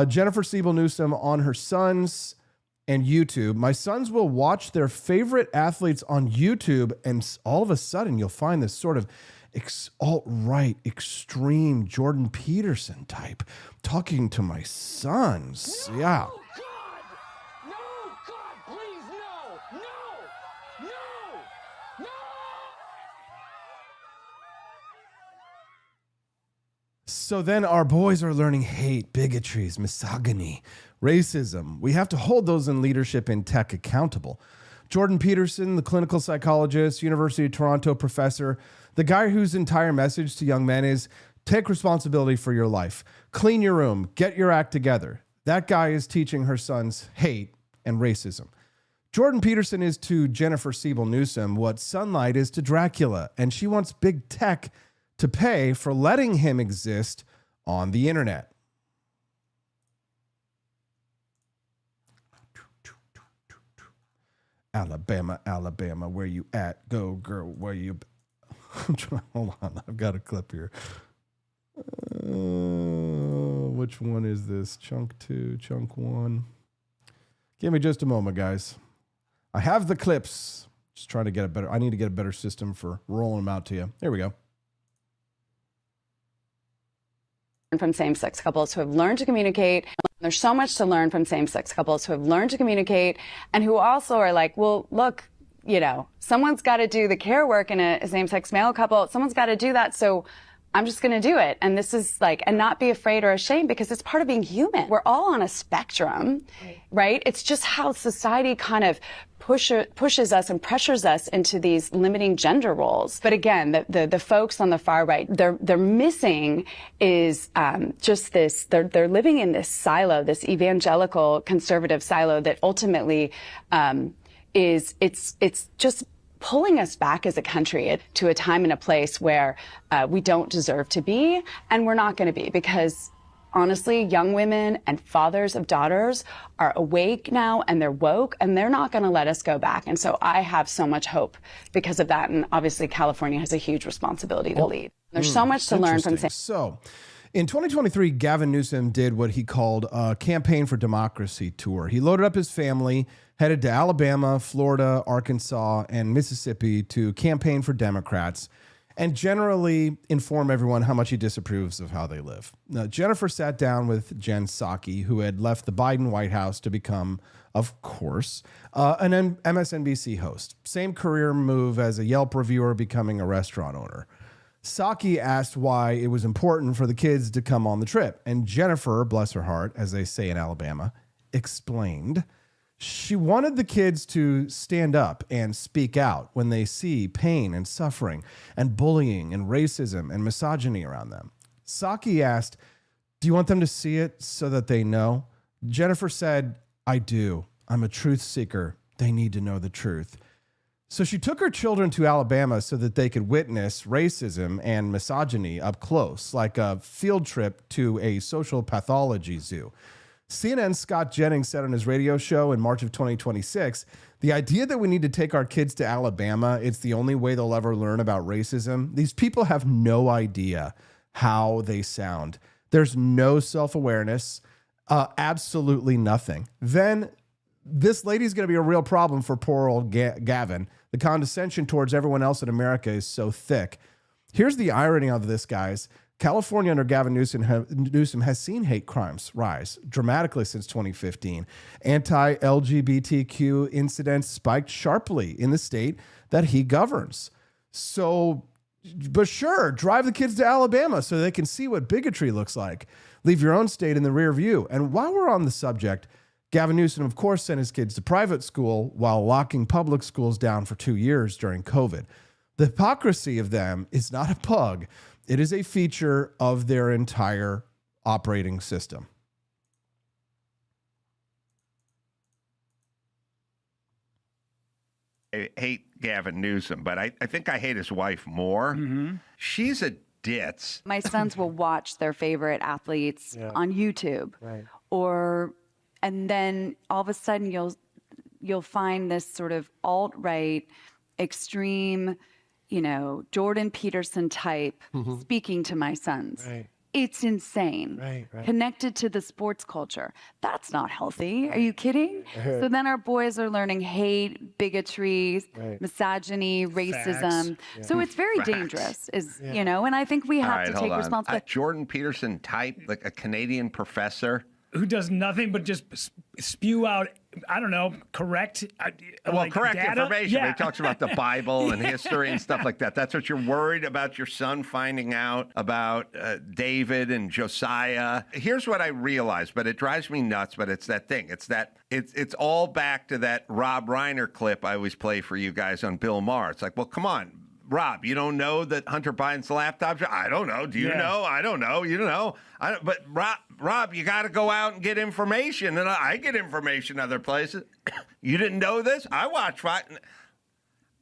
[SPEAKER 2] Jennifer SIEBEL NEWSOM on her sons and YouTube. My sons will watch their favorite athletes on YouTube, and all of a sudden you'll find this sort of alt-right, extreme Jordan Peterson type talking to my sons. No, yeah. God! No, God, please, no! No! No! No! So then our boys are learning hate, bigotry, misogyny, racism. We have to hold those in leadership in tech accountable. Jordan Peterson, the clinical psychologist, University of Toronto professor, the guy whose entire message to young men is take responsibility for your life, clean your room, get your act together. That guy is teaching her sons hate and racism. Jordan Peterson is to Jennifer SIEBEL NEWSOM what sunlight is to Dracula, and she wants big tech to pay for letting him exist on the internet. Alabama, Alabama, where you at? Go, girl, where you... I'm trying, hold on, I've got a clip here. Which one is this? Chunk 2, chunk 1. Give me just a moment, guys. I have the clips. Just trying to get a better... I need to get a better system for rolling them out to you. Here we go.
[SPEAKER 13] From same-sex couples who have learned to communicate. There's so much to learn from same-sex couples who have learned to communicate and who also are like, well, look, you know, someone's got to do the care work in a same-sex male couple. Someone's got to do that. So I'm just going to do it. And this is like, and not be afraid or ashamed because it's part of being human. We're all on a spectrum, right? It's just how society kind of pushes us and pressures us into these limiting gender roles. But again, the folks on the far right, they're missing is just this. They're living in this silo, this evangelical conservative silo that ultimately it's just pulling us back as a country to a time and a place where we don't deserve to be, and we're not going to be, because honestly, young women and fathers of daughters are awake now and they're woke and they're not going to let us go back. And so I have so much hope because of that. And obviously California has a huge responsibility to lead. There's so much to learn from.
[SPEAKER 2] So in 2023, Gavin Newsom did what he called a Campaign for Democracy tour. He loaded up his family, headed to Alabama, Florida, Arkansas, and Mississippi to campaign for Democrats and generally inform everyone how much he disapproves of how they live. Now, Jennifer sat down with Jen Psaki, who had left the Biden White House to become, of course, an MSNBC host. Same career move as a Yelp reviewer becoming a restaurant owner. Psaki asked why it was important for the kids to come on the trip. And Jennifer, bless her heart, as they say in Alabama, explained she wanted the kids to stand up and speak out when they see pain and suffering and bullying and racism and misogyny around them. Psaki asked, do you want them to see it so that they know? Jennifer said, I do. I'm a truth seeker. They need to know the truth. So she took her children to Alabama so that they could witness racism and misogyny up close, like a field trip to a social pathology zoo. CNN's Scott Jennings said on his radio show in March of 2026, the idea that we need to take our kids to Alabama, it's the only way they'll ever learn about racism. These people have no idea how they sound. There's no self-awareness, absolutely nothing. Then this lady's going to be a real problem for poor old Gavin. The condescension towards everyone else in America is so thick. Here's the irony of this, guys. California under Gavin Newsom has seen hate crimes rise dramatically since 2015. Anti-LGBTQ incidents spiked sharply in the state that he governs. So, but sure, drive the kids to Alabama so they can see what bigotry looks like. Leave your own state in the rear view. And while we're on the subject, Gavin Newsom, of course, sent his kids to private school while locking public schools down for 2 years during COVID. The hypocrisy of them is not a bug. It is a feature of their entire operating system.
[SPEAKER 14] I hate Gavin Newsom, but I think I hate his wife more. She's a ditz.
[SPEAKER 12] My sons will watch their favorite athletes on YouTube, and then all of a sudden you'll find this sort of alt-right, extreme, Jordan Peterson type speaking to my sons. It's insane. Connected to the sports culture. That's not healthy. Are you kidding? So then our boys are learning hate, bigotry, misogyny, racism. So it's very dangerous, and I think we have to take responsibility.
[SPEAKER 14] Jordan Peterson type, like a Canadian professor.
[SPEAKER 15] Who does nothing but just spew out, I don't know, correct
[SPEAKER 14] correct
[SPEAKER 15] data?
[SPEAKER 14] information. He talks about the Bible and history and stuff like that. That's what you're worried about your son finding out about David and Josiah. Here's what I realized, but it drives me nuts, but it's that thing. It's all back to that Rob Reiner clip I always play for you guys on Bill Maher. It's like, well, come on. Rob, you don't know that Hunter Biden's laptop? I don't know. Do you know? I don't know. You know. But Rob, you got to go out and get information. And I get information other places. You didn't know this? I watch Fox.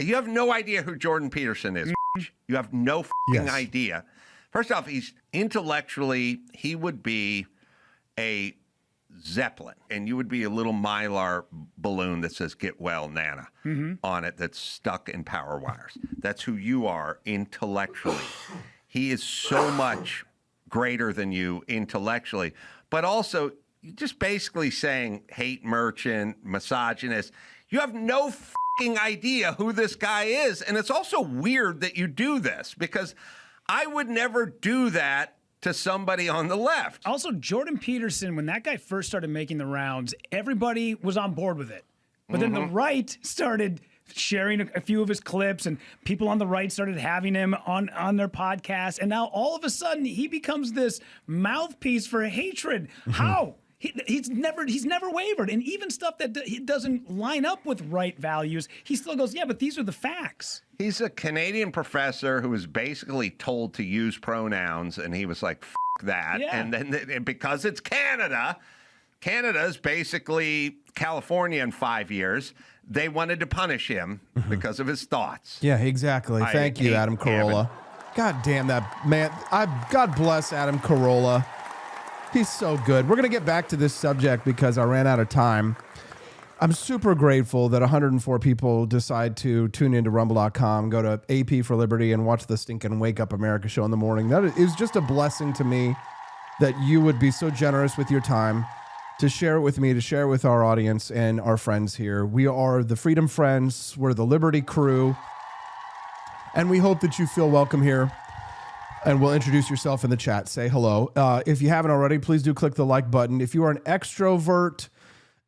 [SPEAKER 14] You have no idea who Jordan Peterson is. You have no idea. First off, he's intellectually, he would be a Zeppelin, and you would be a little Mylar balloon that says "Get well, Nana" on it that's stuck in power wires. That's who you are intellectually. He is so much greater than you intellectually, but also you're just basically saying hate merchant, misogynist. You have no idea who this guy is, and it's also weird that you do this because I would never do that to somebody on the left.
[SPEAKER 15] Also, Jordan Peterson, when that guy first started making the rounds, everybody was on board with it. But then the right started sharing a few of his clips, and people on the right started having him on their podcast. And now all of a sudden, he becomes this mouthpiece for hatred. How? He's never wavered. And even stuff that doesn't line up with right values, he still goes, yeah, but these are the facts.
[SPEAKER 14] He's a Canadian professor who was basically told to use pronouns, and he was like, F that.
[SPEAKER 15] Yeah.
[SPEAKER 14] And then because it's Canada, Canada's basically California in 5 years. They wanted to punish him because of his thoughts.
[SPEAKER 2] Yeah, exactly. Thank you, Adam Carolla. God damn that man. God bless Adam Carolla. He's so good. We're going to get back to this subject because I ran out of time. I'm super grateful that 104 people decide to tune into rumble.com, go to AP for Liberty, and watch the stinking Wake Up America show in the morning. That is just a blessing to me that you would be so generous with your time to share it with me, to share it with our audience and our friends here. We are the Freedom Friends. We're the Liberty Crew. And we hope that you feel welcome here. And we'll introduce yourself in the chat. Say hello. If you haven't already, please do click the like button. If you are an extrovert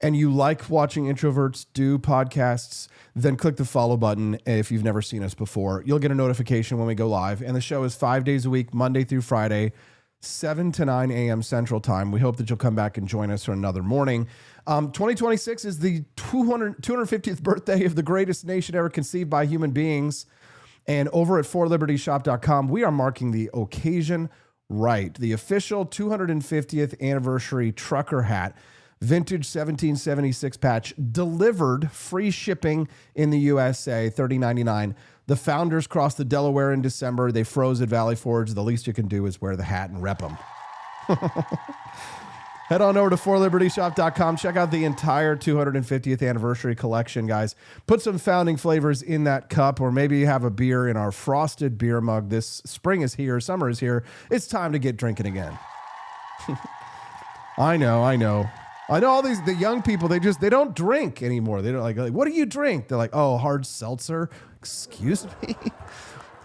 [SPEAKER 2] and you like watching introverts do podcasts, then click the follow button if you've never seen us before. You'll get a notification when we go live. And the show is 5 days a week, Monday through Friday, 7 to 9 a.m. Central Time. We hope that you'll come back and join us for another morning. 2026 is the 250th birthday of the greatest nation ever conceived by human beings. And over at forlibertyshop.com, we are marking the occasion right. The official 250th anniversary trucker hat, vintage 1776 patch, delivered, free shipping in the USA, $30.99. The founders crossed the Delaware in December. They froze at Valley Forge. The least you can do is wear the hat and rep them. Head on over to forlibertyshop.com. Check out the entire 250th anniversary collection, guys. Put some founding flavors in that cup, or maybe you have a beer in our frosted beer mug. This spring is here. Summer is here. It's time to get drinking again. I know all the young people, they don't drink anymore. They don't like, what do you drink? They're like, oh, hard seltzer. Excuse me?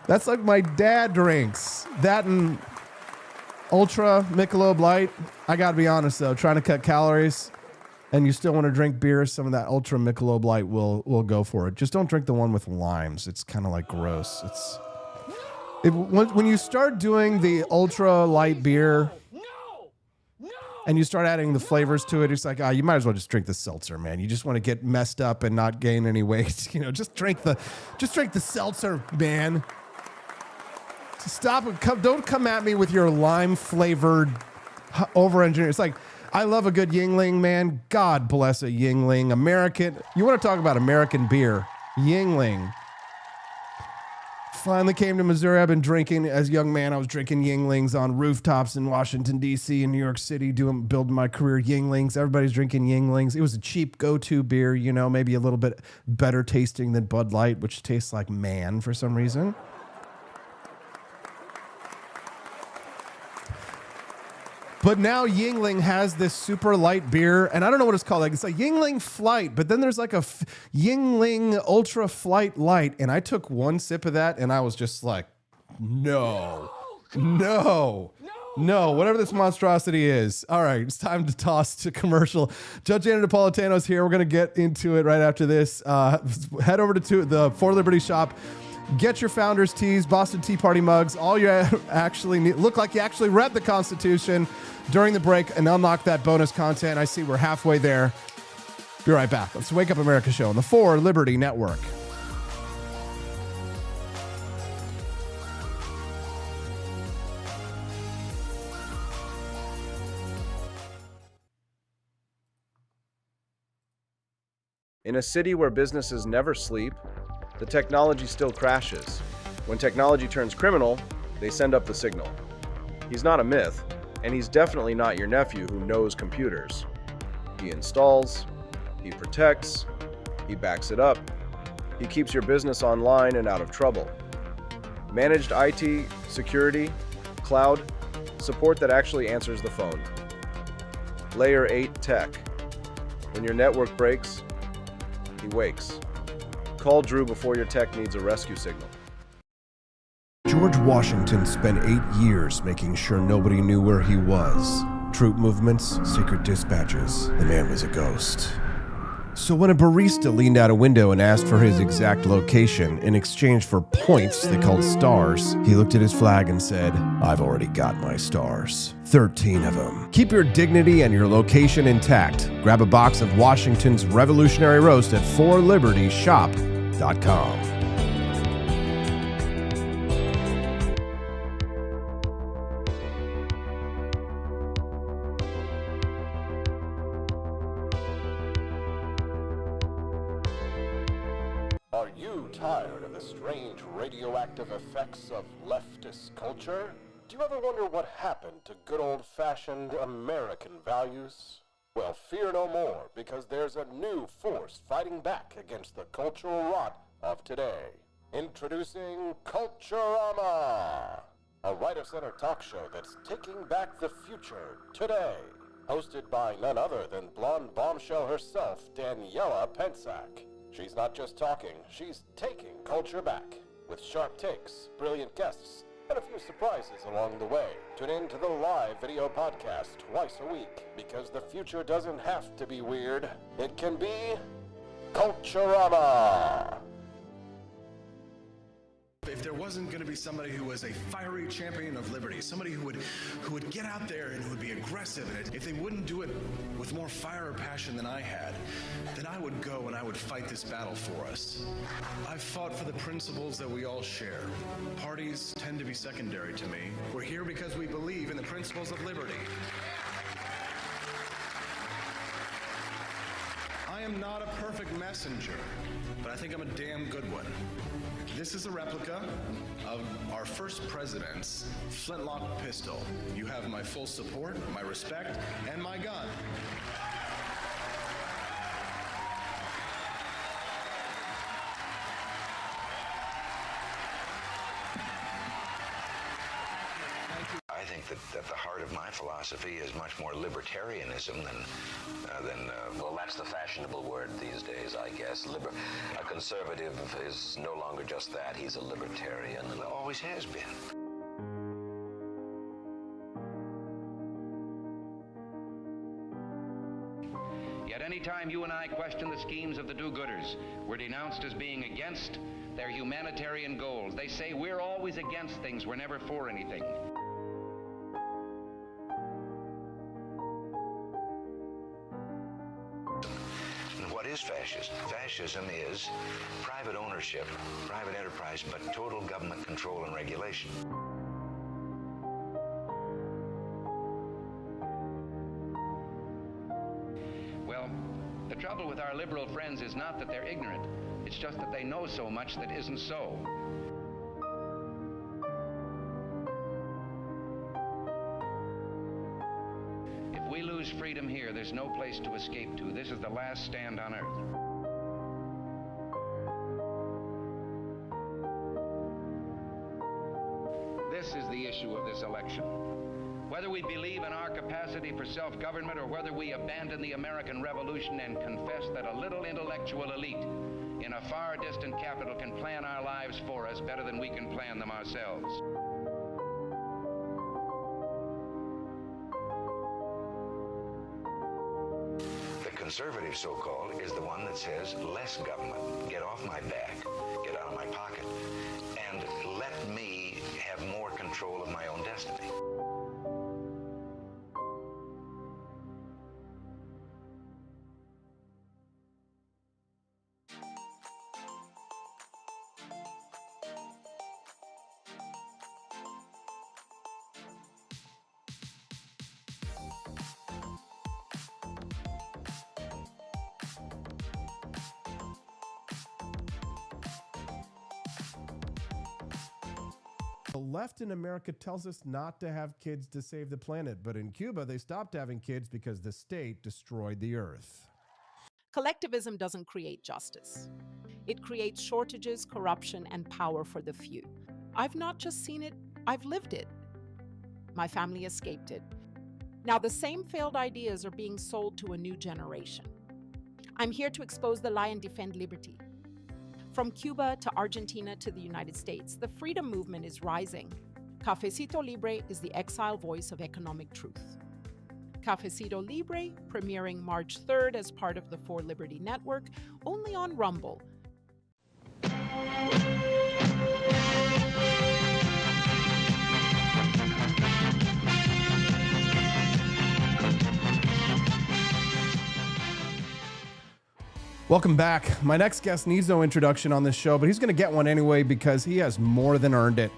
[SPEAKER 2] That's like my dad drinks. That and Ultra Michelob Light. I got to be honest, though, trying to cut calories and you still want to drink beer, some of that Ultra Michelob Light will go for it. Just don't drink the one with limes. It's kind of like gross. When you start doing the Ultra Light beer and you start adding the flavors to it, it's like, you might as well just drink the seltzer, man. You just want to get messed up and not gain any weight. Just drink the seltzer, man. Stop it. Don't come at me with your lime-flavored over-engineering. It's like, I love a good Yingling, man. God bless a Yingling. American. You want to talk about American beer. Yingling. Finally came to Missouri. I've been drinking as a young man. I was drinking Yinglings on rooftops in Washington, D.C. and New York City, building my career. Yinglings. Everybody's drinking Yinglings. It was a cheap go-to beer, maybe a little bit better tasting than Bud Light, which tastes like man for some reason. But now Yingling has this super light beer, and I don't know what it's called. Like, it's like Yingling Flight, but then there's like a Yingling Ultra Flight Light, and I took one sip of that, and I was just like, no, whatever this monstrosity is. All right, it's time to toss to commercial. Judge Anna Napolitano's here. We're going to get into it right after this. Head over to the For Liberty shop. Get your founders' tees, Boston Tea Party mugs. All you actually need, look like you actually read the Constitution during the break and unlock that bonus content. I see we're halfway there. Be right back. Let's Wake Up America show on the For Liberty Network.
[SPEAKER 7] In a city where businesses never sleep, the technology still crashes. When technology turns criminal, they send up the signal. He's not a myth, and he's definitely not your nephew who knows computers. He installs, he protects, he backs it up, he keeps your business online and out of trouble. Managed IT, security, cloud, support that actually answers the phone. Layer 8 tech. When your network breaks, he wakes. Call Drew before your tech needs a rescue signal.
[SPEAKER 2] George Washington spent 8 years making sure nobody knew where he was. Troop movements, secret dispatches. The man was a ghost. So when a barista leaned out a window and asked for his exact location in exchange for points they called stars, he looked at his flag and said, "I've already got my stars. 13 of them." Keep your dignity and your location intact. Grab a box of Washington's Revolutionary Roast at forlibertyshop.com.
[SPEAKER 8] Are you tired of the strange radioactive effects of leftist culture? Do you ever wonder what happened to good old-fashioned American values? Well, fear no more, because there's a new force fighting back against the cultural rot of today. Introducing Culturama, a right-of-center talk show that's taking back the future today. Hosted by none other than blonde bombshell herself, Daniela Pensack. She's not just talking, she's taking culture back. With sharp takes, brilliant guests, and a few surprises along the way. Tune in to the live video podcast twice a week, because the future doesn't have to be weird. It can be Culturama.
[SPEAKER 9] If there wasn't going to be somebody who was a fiery champion of liberty, somebody who would get out there and who would be aggressive, and if they wouldn't do it with more fire or passion than I had, then I would go and I would fight this battle for us. I've fought for the principles that we all share. Parties tend to be secondary to me. We're here because we believe in the principles of liberty. I am not a perfect messenger, but I think I'm a damn good one. This is a replica of our first president's flintlock pistol. You have my full support, my respect, and my gun.
[SPEAKER 10] I think that the heart of my philosophy is much more libertarianism than well, that's the fashionable word these days, I guess. A conservative is no longer just that. He's a libertarian and always has been.
[SPEAKER 11] Yet any time you and I question the schemes of the do-gooders, we're denounced as being against their humanitarian goals. They say we're always against things, we're never for anything.
[SPEAKER 10] What is fascism? Fascism is private ownership, private enterprise, but total government control and regulation.
[SPEAKER 11] Well, the trouble with our liberal friends is not that they're ignorant. It's just that they know so much that isn't so. If we lose freedom here, there's no place to escape to. This is the last stand on earth. This is the issue of this election. Whether we believe in our capacity for self-government or whether we abandon the American Revolution and confess that a little intellectual elite in a far distant capital can plan our lives for us better than we can plan them ourselves.
[SPEAKER 10] The conservative, so-called, is the one that says less government, get off my back, get out of my pocket, and let me have more control of my own destiny.
[SPEAKER 2] The left in America tells us not to have kids to save the planet, but in Cuba, they stopped having kids because the state destroyed the earth.
[SPEAKER 16] Collectivism doesn't create justice. It creates shortages, corruption, and power for the few. I've not just seen it, I've lived it. My family escaped it. Now, the same failed ideas are being sold to a new generation. I'm here to expose the lie and defend liberty. From Cuba to Argentina to the United States, the freedom movement is rising. Cafecito Libre is the exile voice of economic truth. Cafecito Libre, premiering March 3rd as part of the For Liberty Network, only on Rumble.
[SPEAKER 2] Welcome back. My next guest needs no introduction on this show, but he's going to get one anyway because he has more than earned it.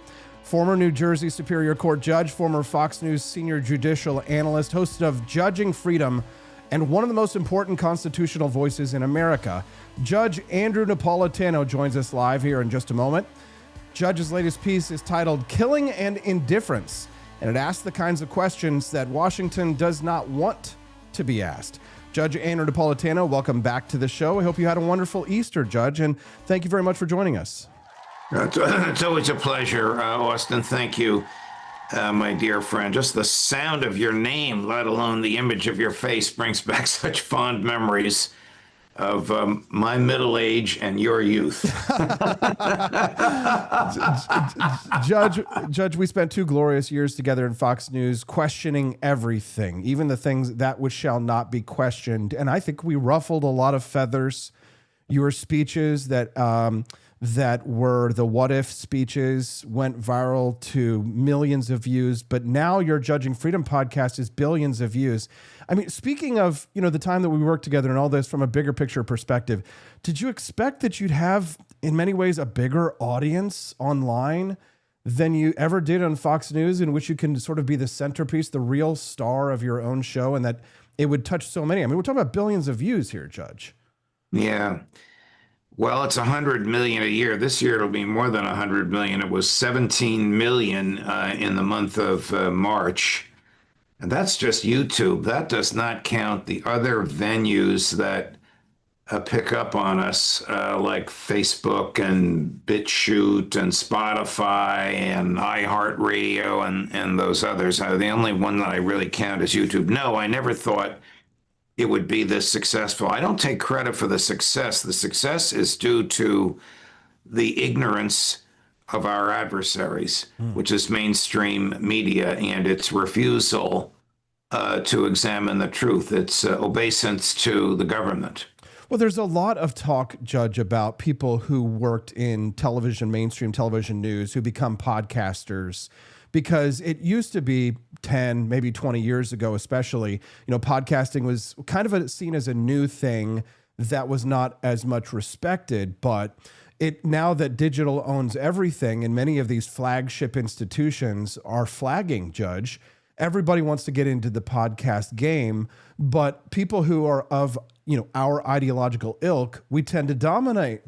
[SPEAKER 2] Former New Jersey Superior Court judge, former Fox News senior judicial analyst, host of Judging Freedom, and one of the most important constitutional voices in America, Judge Andrew Napolitano joins us live here in just a moment. Judge's latest piece is titled Killing and Indifference, and it asks the kinds of questions that Washington does not want to be asked. Judge Andrew Napolitano, welcome back to the show. I hope you had a wonderful Easter, Judge, and thank you very much for joining us.
[SPEAKER 17] It's always a pleasure, Austin. Thank you, my dear friend. Just the sound of your name, let alone the image of your face, brings back such fond memories of my middle age and your youth.
[SPEAKER 2] Judge, we spent 2 glorious years together in Fox News questioning everything, even the things that which shall not be questioned. And I think we ruffled a lot of feathers. Your speeches that were the what if speeches went viral to millions of views, but now your Judging Freedom podcast is billions of views. I mean, speaking of, the time that we worked together and all this from a bigger picture perspective, did you expect that you'd have, in many ways, a bigger audience online than you ever did on Fox News, in which you can sort of be the centerpiece, the real star of your own show, and that it would touch so many? I mean, we're talking about billions of views here, Judge.
[SPEAKER 17] Yeah. Well, it's 100 million a year. This year it'll be more than 100 million. It was 17 million in the month of March. And that's just YouTube. That does not count the other venues that pick up on us, like Facebook and BitChute and Spotify and iHeartRadio and those others. The only one that I really count is YouTube. No, I never thought it would be this successful. I don't take credit for the success. The success is due to the ignorance of our adversaries, which is mainstream media, and its refusal to examine the truth. It's obeisance to the government.
[SPEAKER 2] Well, there's a lot of talk, Judge, about people who worked in television, mainstream television news, who become podcasters, because it used to be 10, maybe 20 years ago, especially, podcasting was kind of seen as a new thing that was not as much respected. But now that digital owns everything, and many of these flagship institutions are flagging, Judge, everybody wants to get into the podcast game, but people who are of, our ideological ilk, we tend to dominate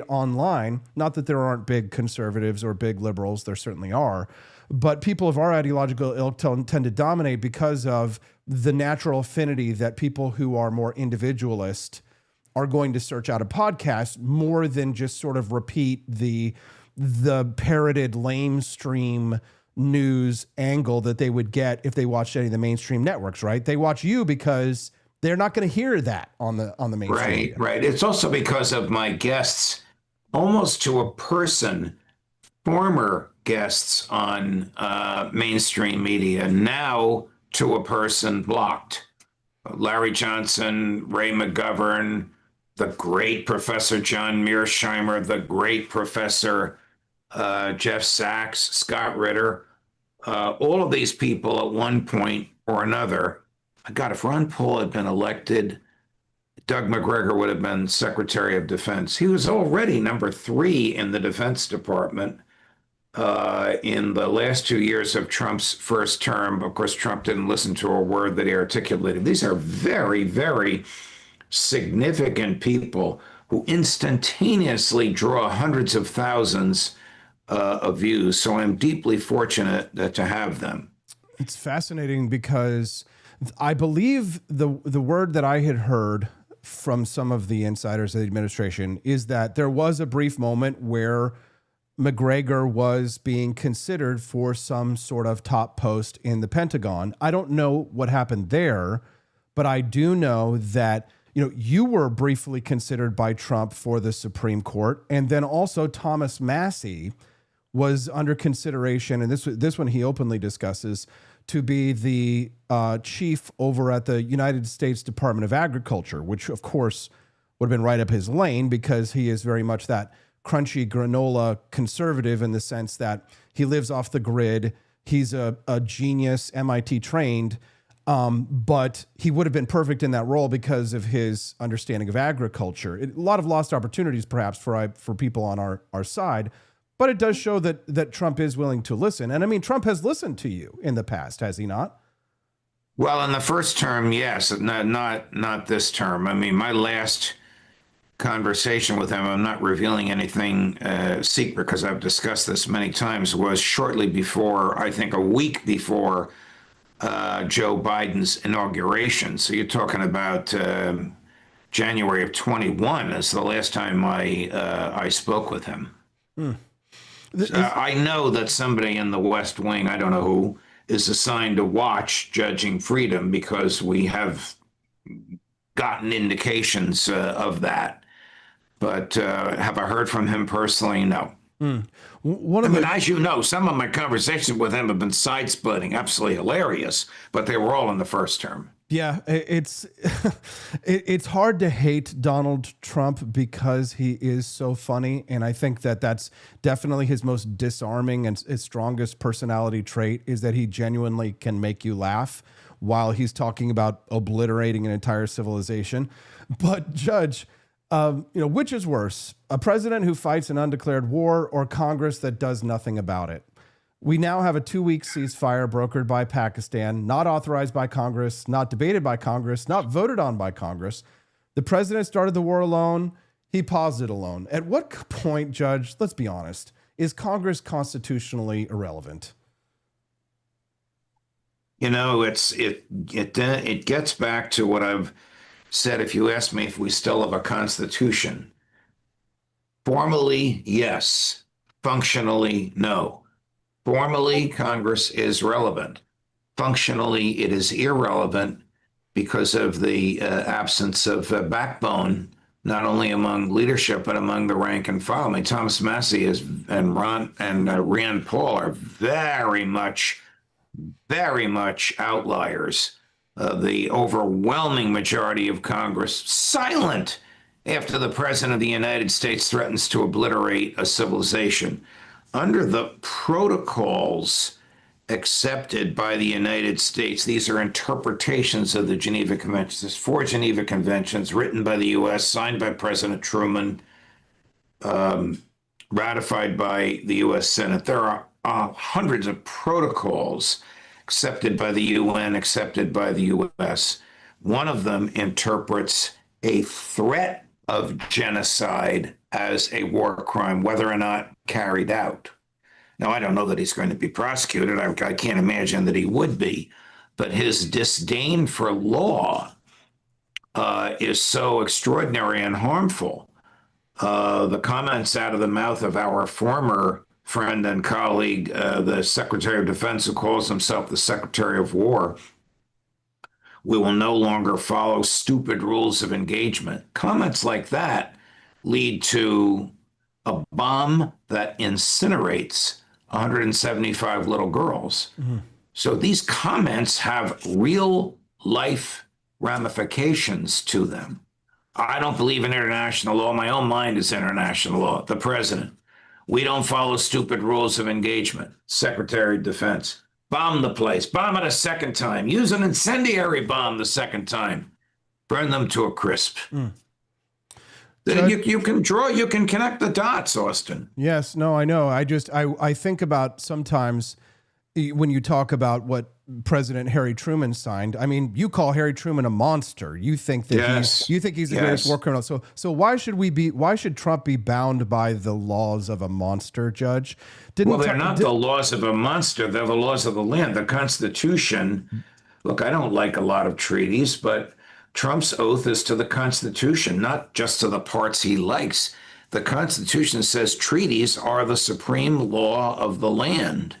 [SPEAKER 2] online. Not that there aren't big conservatives or big liberals, there certainly are, but people of our ideological ilk tend to dominate because of the natural affinity that people who are more individualist are going to search out a podcast more than just sort of repeat the parroted lamestream news angle that they would get if they watched any of the mainstream networks, right? They watch you because they're not going to hear that on the mainstream media.
[SPEAKER 17] Right. It's also because of my guests, almost to a person, former guests on mainstream media, now to a person blocked. Larry Johnson, Ray McGovern, the great Professor John Mearsheimer, the great Professor Jeff Sachs, Scott Ritter, all of these people at one point or another. God, if Ron Paul had been elected, Doug McGregor would have been Secretary of Defense. He was already number 3 in the Defense Department in the last 2 years of Trump's first term. Of course, Trump didn't listen to a word that he articulated. These are very, very significant people who instantaneously draw hundreds of thousands of views. So I'm deeply fortunate to have them.
[SPEAKER 2] It's fascinating because I believe the word that I had heard from some of the insiders of the administration is that there was a brief moment where McGregor was being considered for some sort of top post in the Pentagon. I don't know what happened there, but I do know that you were briefly considered by Trump for the Supreme Court, and then also Thomas Massie was under consideration, and this one he openly discusses, to be the chief over at the United States Department of Agriculture, which of course would have been right up his lane because he is very much that crunchy granola conservative in the sense that he lives off the grid. He's a genius, MIT trained, but he would have been perfect in that role because of his understanding of agriculture. A lot of lost opportunities perhaps for people on our side. But it does show that Trump is willing to listen. And I mean, Trump has listened to you in the past, has he not?
[SPEAKER 17] Well, in the first term, yes, not this term. I mean, my last conversation with him, I'm not revealing anything secret because I've discussed this many times, was shortly before, I think a week before Joe Biden's inauguration. So you're talking about January of 21 is the last time I spoke with him. I know that somebody in the West Wing, I don't know who, is assigned to watch Judging Freedom because we have gotten indications of that. But have I heard from him personally? No. As you know, some of my conversations with him have been side-splitting, absolutely hilarious, but they were all in the first term.
[SPEAKER 2] Yeah, it's hard to hate Donald Trump because he is so funny, and I think that that's definitely his most disarming and his strongest personality trait is that he genuinely can make you laugh while he's talking about obliterating an entire civilization. But Judge, which is worse, a president who fights an undeclared war or Congress that does nothing about it? We now have a 2-week ceasefire brokered by Pakistan, not authorized by Congress, not debated by Congress, not voted on by Congress. The president started the war alone. He paused it alone. At what point, Judge, let's be honest, is Congress constitutionally irrelevant?
[SPEAKER 17] It gets back to what I've said. If you ask me if we still have a constitution, formally, yes. Functionally, no. Formally, Congress is relevant. Functionally, it is irrelevant because of the absence of backbone, not only among leadership, but among the rank and file. I mean, Thomas Massie and Rand Paul are very much outliers. The overwhelming majority of Congress silent after the President of the United States threatens to obliterate a civilization. Under the protocols accepted by the United States, these are interpretations of the Geneva Conventions. There's 4 Geneva Conventions written by the U.S., signed by President Truman, ratified by the U.S. Senate. There are hundreds of protocols. accepted by the UN, accepted by the US. One of them interprets a threat of genocide as a war crime, whether or not carried out. Now, I don't know that he's going to be prosecuted. I can't imagine that he would be. But his disdain for law is so extraordinary and harmful. The comments out of the mouth of our former friend and colleague, the Secretary of Defense, who calls himself the Secretary of War, we will no longer follow stupid rules of engagement. Comments like that lead to a bomb that incinerates 175 little girls. Mm-hmm. So these comments have real life ramifications to them. I don't believe in international law. My own mind is international law. The president. We don't follow stupid rules of engagement. Secretary of Defense. Bomb the place. Bomb it a second time. Use an incendiary bomb the second time. Burn them to a crisp. Mm. Then you can connect the dots, Austin.
[SPEAKER 2] Yes, no, I know. I think about sometimes when you talk about what President Harry Truman signed. I mean, you call Harry Truman a monster. You think that he's the greatest war criminal. So why should Trump be bound by the laws of a monster, Judge?
[SPEAKER 17] They're not the laws of a monster. They're the laws of the land. The Constitution. Look, I don't like a lot of treaties, but Trump's oath is to the Constitution, not just to the parts he likes. The Constitution says treaties are the supreme law of the land.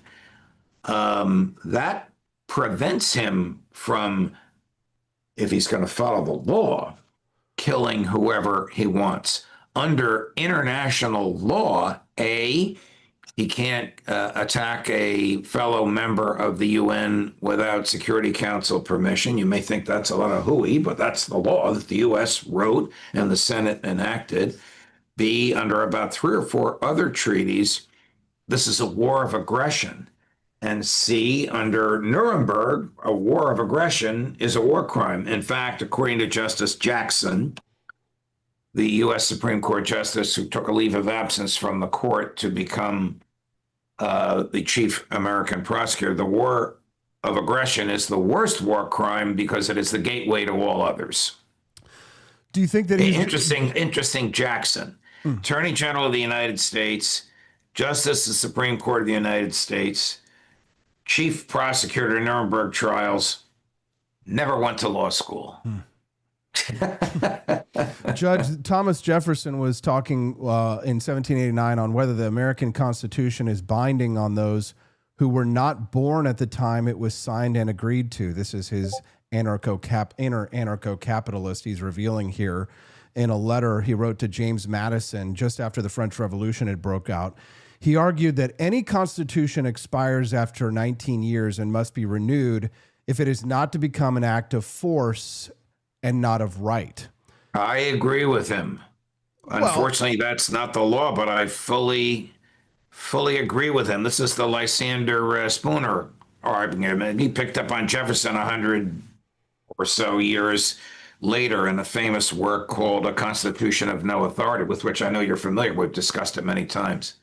[SPEAKER 17] That prevents him from, if he's going to follow the law, killing whoever he wants. Under international law, he can't attack a fellow member of the UN without Security Council permission. You may think that's a lot of hooey, but that's the law that the US wrote and the Senate enacted. B, under about 3 or 4 other treaties, this is a war of aggression. And C, under Nuremberg, a war of aggression is a war crime. In fact, according to Justice Jackson, the U.S. Supreme Court justice who took a leave of absence from the court to become the chief American prosecutor, the war of aggression is the worst war crime because it is the gateway to all others.
[SPEAKER 2] Do you think that he's...
[SPEAKER 17] Interesting Jackson, Attorney General of the United States, Justice of the Supreme Court of the United States, chief prosecutor in Nuremberg trials, never went to law school.
[SPEAKER 2] Judge Thomas Jefferson was talking in 1789 on whether the American Constitution is binding on those who were not born at the time it was signed and agreed to. This is his inner anarcho-capitalist he's revealing here in a letter he wrote to James Madison just after the French Revolution had broke out. He argued that any constitution expires after 19 years and must be renewed if it is not to become an act of force and not of right.
[SPEAKER 17] I agree with him. Unfortunately, that's not the law, but I fully agree with him. This is the Lysander Spooner argument. He picked up on Jefferson 100 or so years later in a famous work called A Constitution of No Authority, with which I know you're familiar. We've discussed it many times.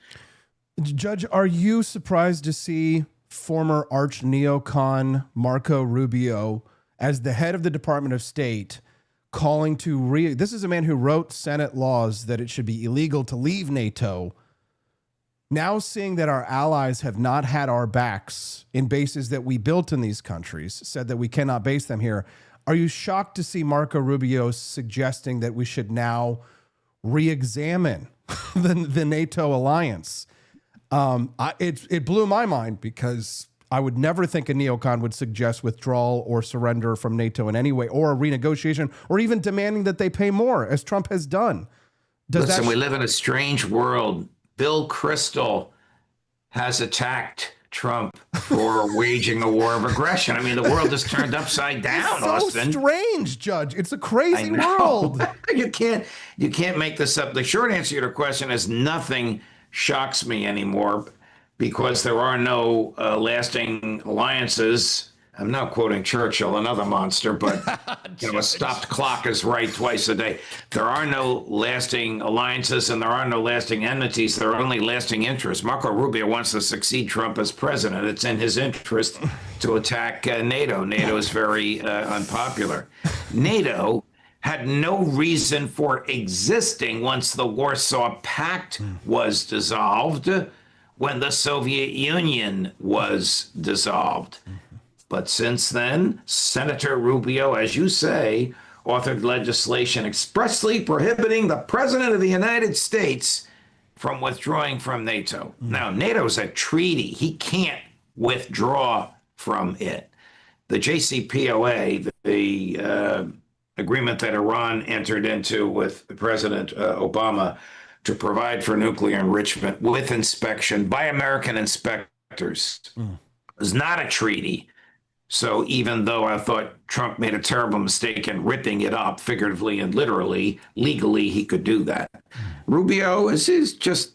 [SPEAKER 2] Judge, are you surprised to see former arch neocon Marco Rubio as the head of the Department of State calling to this is a man who wrote Senate laws that it should be illegal to leave NATO. Now seeing that our allies have not had our backs in bases that we built in these countries, said that we cannot base them here. Are you shocked to see Marco Rubio suggesting that we should now re-examine the NATO alliance? It blew my mind because I would never think a neocon would suggest withdrawal or surrender from NATO in any way, or a renegotiation, or even demanding that they pay more, as Trump has done.
[SPEAKER 17] Listen, we live in a strange world. Bill Kristol has attacked Trump for waging a war of aggression. I mean, the world is turned upside down,
[SPEAKER 2] it's so
[SPEAKER 17] Austin.
[SPEAKER 2] Strange, Judge. It's a crazy world.
[SPEAKER 17] You can't make this up. The short answer to your question is nothing shocks me anymore because there are no lasting alliances I'm now quoting Churchill, another monster, but a stopped clock is right twice a day. There are no lasting alliances and there are no lasting enmities. There are only lasting interests. Marco Rubio wants to succeed Trump as president. It's in his interest to attack NATO. NATO is very unpopular. NATO had no reason for existing once the Warsaw Pact was dissolved, when the Soviet Union was dissolved. But since then, Senator Rubio, as you say, authored legislation expressly prohibiting the President of the United States from withdrawing from NATO. Now, NATO's a treaty. He can't withdraw from it. The JCPOA, the agreement that Iran entered into with President Obama to provide for nuclear enrichment with inspection by American inspectors, is not a treaty. So even though I thought Trump made a terrible mistake in ripping it up, figuratively and literally, legally he could do that. Rubio is just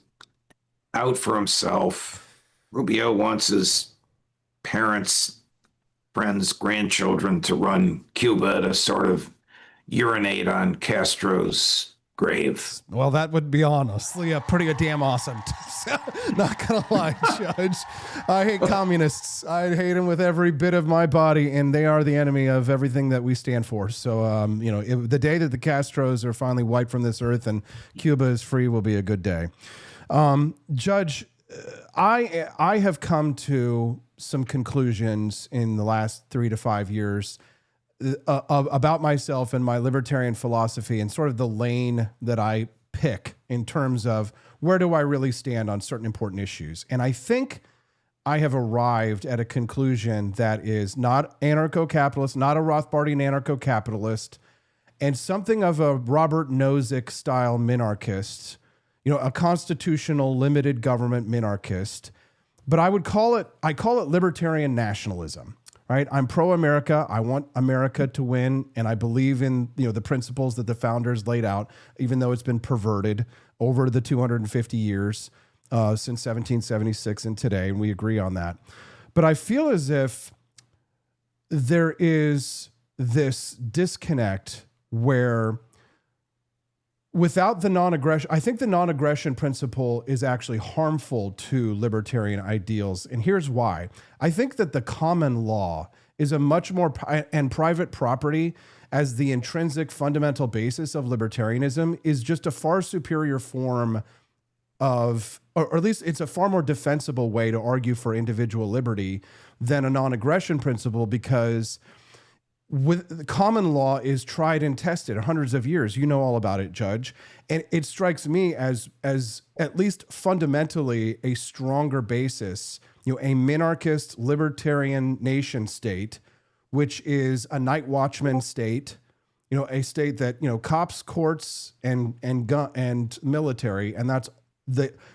[SPEAKER 17] out for himself. Rubio wants his parents, friends, grandchildren to run Cuba to sort of urinate on Castro's grave.
[SPEAKER 2] Well, that would be honestly pretty damn awesome. Not gonna lie, Judge. I hate communists. I hate them with every bit of my body, and they are the enemy of everything that we stand for. So, the day that the Castros are finally wiped from this earth and Cuba is free will be a good day. Judge, I have come to some conclusions in the last 3 to 5 years about myself and my libertarian philosophy and sort of the lane that I pick in terms of where do I really stand on certain important issues. And I think I have arrived at a conclusion that is not anarcho-capitalist, not a Rothbardian anarcho-capitalist, and something of a Robert Nozick style minarchist, a constitutional limited government minarchist. But I call it libertarian nationalism. Right? I'm pro-America. I want America to win, and I believe in the principles that the founders laid out, even though it's been perverted over the 250 years since 1776 and today, and we agree on that. But I feel as if there is this disconnect where without the non-aggression, I think the non-aggression principle is actually harmful to libertarian ideals. And here's why. I think that the common law is a much more, and private property as the intrinsic fundamental basis of libertarianism is just a far superior form of, or at least it's a far more defensible way to argue for individual liberty than a non-aggression principle, because with the common law is tried and tested hundreds of years. You know all about it, Judge. And it strikes me as at least fundamentally a stronger basis, a minarchist libertarian nation state, which is a night watchman state, a state that, cops, courts, and gun and military. And that's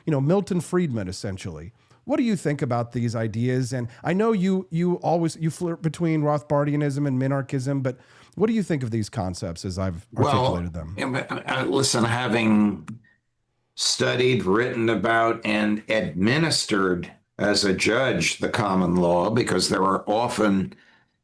[SPEAKER 2] Milton Friedman, essentially. What do you think about these ideas? And I know you flirt between Rothbardianism and minarchism, but what do you think of these concepts as I've articulated them?
[SPEAKER 17] Listen, having studied, written about, and administered as a judge the common law, because there are often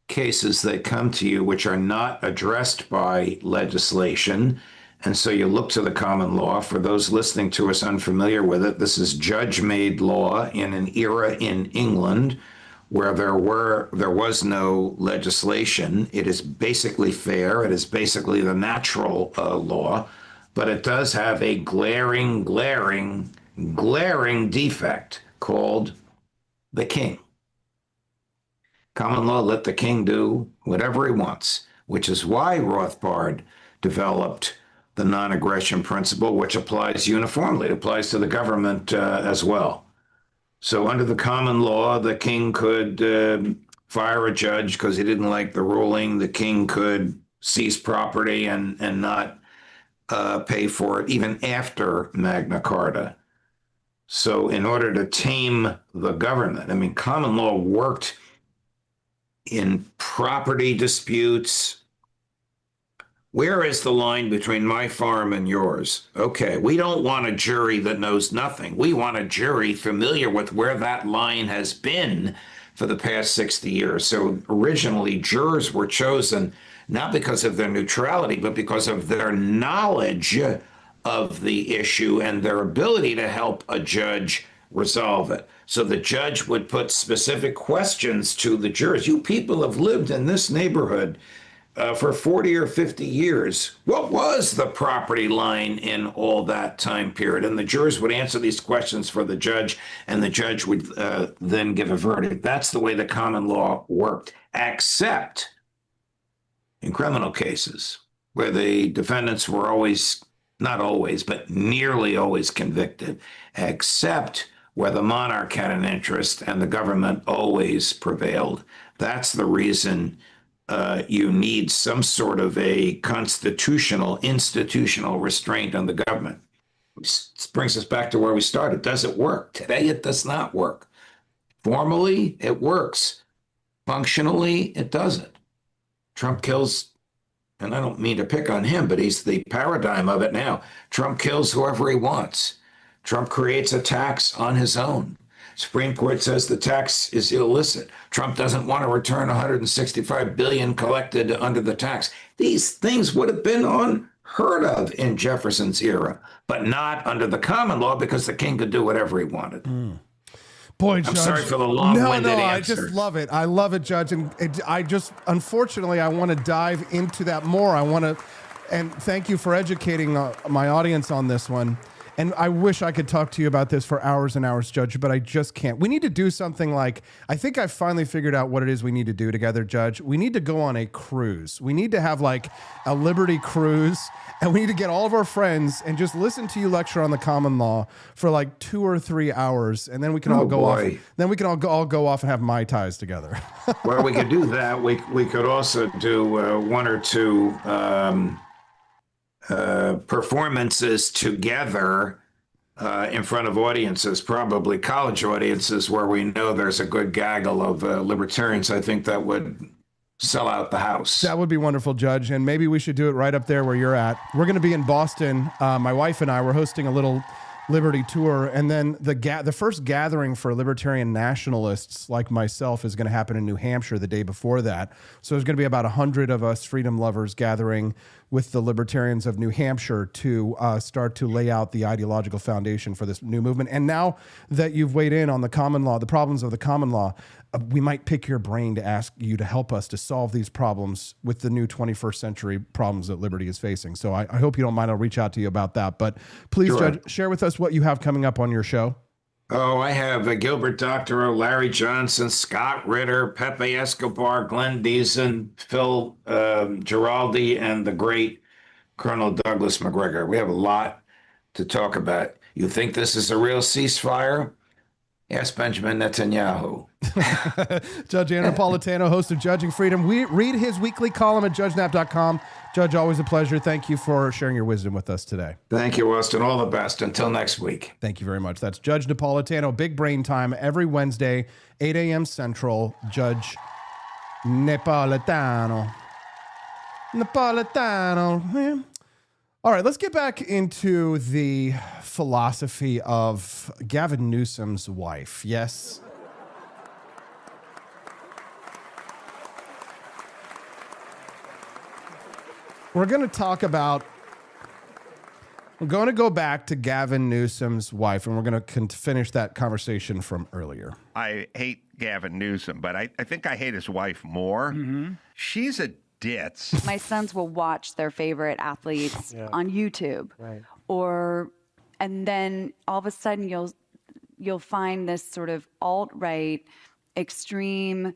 [SPEAKER 17] cases that come to you which are not addressed by legislation. And so you look to the common law. For those listening to us unfamiliar with it, this is judge-made law in an era in England where there was no legislation. It is basically fair. It is basically the natural law, but it does have a glaring defect called the king. Common law let the king do whatever he wants, which is why Rothbard developed the non-aggression principle, which applies uniformly. It applies to the government as well. So under the common law, the king could fire a judge because he didn't like the ruling. The king could seize property and not pay for it, even after Magna Carta. So in order to tame the government, common law worked in property disputes. Where is the line between my farm and yours? Okay, we don't want a jury that knows nothing. We want a jury familiar with where that line has been for the past 60 years. So originally, jurors were chosen not because of their neutrality, but because of their knowledge of the issue and their ability to help a judge resolve it. So the judge would put specific questions to the jurors. You people have lived in this neighborhood for 40 or 50 years. What was the property line in all that time period? And the jurors would answer these questions for the judge, and the judge would then give a verdict. That's the way the common law worked, except in criminal cases where the defendants were always, not always, but nearly always convicted, except where the monarch had an interest and the government always prevailed. That's the reason you need some sort of a constitutional, institutional restraint on the government. This brings us back to where we started. Does it work? Today, it does not work. Formally, it works. Functionally, it doesn't. Trump kills, and I don't mean to pick on him, but he's the paradigm of it now. Trump kills whoever he wants. Trump creates a tax on his own. Supreme Court says the tax is illicit. Trump doesn't want to return $165 billion collected under the tax. These things would have been unheard of in Jefferson's era, but not under the common law because the king could do whatever he wanted.
[SPEAKER 2] Boy,
[SPEAKER 17] I'm
[SPEAKER 2] Judge.
[SPEAKER 17] sorry for the long-winded answer.
[SPEAKER 2] I just love it. I love it, Judge. And unfortunately, I want to dive into that more. And thank you for educating my audience on this one. And I wish I could talk to you about this for hours and hours, Judge, but I just can't. We need to do something like, I think I've finally figured out what it is we need to do together, Judge. We need to go on a cruise. We need to have like a Liberty cruise, and we need to get all of our friends and just listen to you lecture on the common law for like 2 or 3 hours, and then we can all go off. Then we can all go off and have Mai Tais together.
[SPEAKER 17] Well, we could do that. We could also do 1 or 2 performances together in front of audiences, probably college audiences where we know there's a good gaggle of libertarians. I think that would sell out the house.
[SPEAKER 2] That would be wonderful, Judge. And maybe we should do it right up there where you're at. We're going to be in Boston. My wife and I, we're hosting a little Liberty tour. And then the first gathering for libertarian nationalists like myself is going to happen in New Hampshire the day before that. So there's going to be about 100 of us freedom lovers gathering with the libertarians of New Hampshire to start to lay out the ideological foundation for this new movement. And now that you've weighed in on the common law, the problems of the common law, we might pick your brain to ask you to help us to solve these problems with the new 21st century problems that liberty is facing. So I hope you don't mind. I'll reach out to you about that. But please, sure. Judge, share with us what you have coming up on your show.
[SPEAKER 17] Oh, I have Gilbert Doctorow, Larry Johnson, Scott Ritter, Pepe Escobar, Glenn Deason, Phil Giraldi, and the great Colonel Douglas McGregor. We have a lot to talk about. You think this is a real ceasefire? Yes, Benjamin Netanyahu.
[SPEAKER 2] Judge Andrew Napolitano, host of Judging Freedom. We read his weekly column at judgenap.com. Judge, always a pleasure. Thank you for sharing your wisdom with us today.
[SPEAKER 17] Thank you, Austin. All the best. Until next week.
[SPEAKER 2] Thank you very much. That's Judge Napolitano. Big brain time every Wednesday, 8 a.m. Central. Judge Napolitano. Napolitano. All right, let's get back into the philosophy of Gavin Newsom's wife. Yes. We're going to go back to Gavin Newsom's wife, and we're going to finish that conversation from earlier.
[SPEAKER 14] I hate Gavin Newsom, but I think I hate his wife more. Mm-hmm. She's a ditz.
[SPEAKER 12] My sons will watch their favorite athletes on YouTube.
[SPEAKER 18] Right.
[SPEAKER 12] And then all of a sudden you'll find this sort of alt-right, extreme,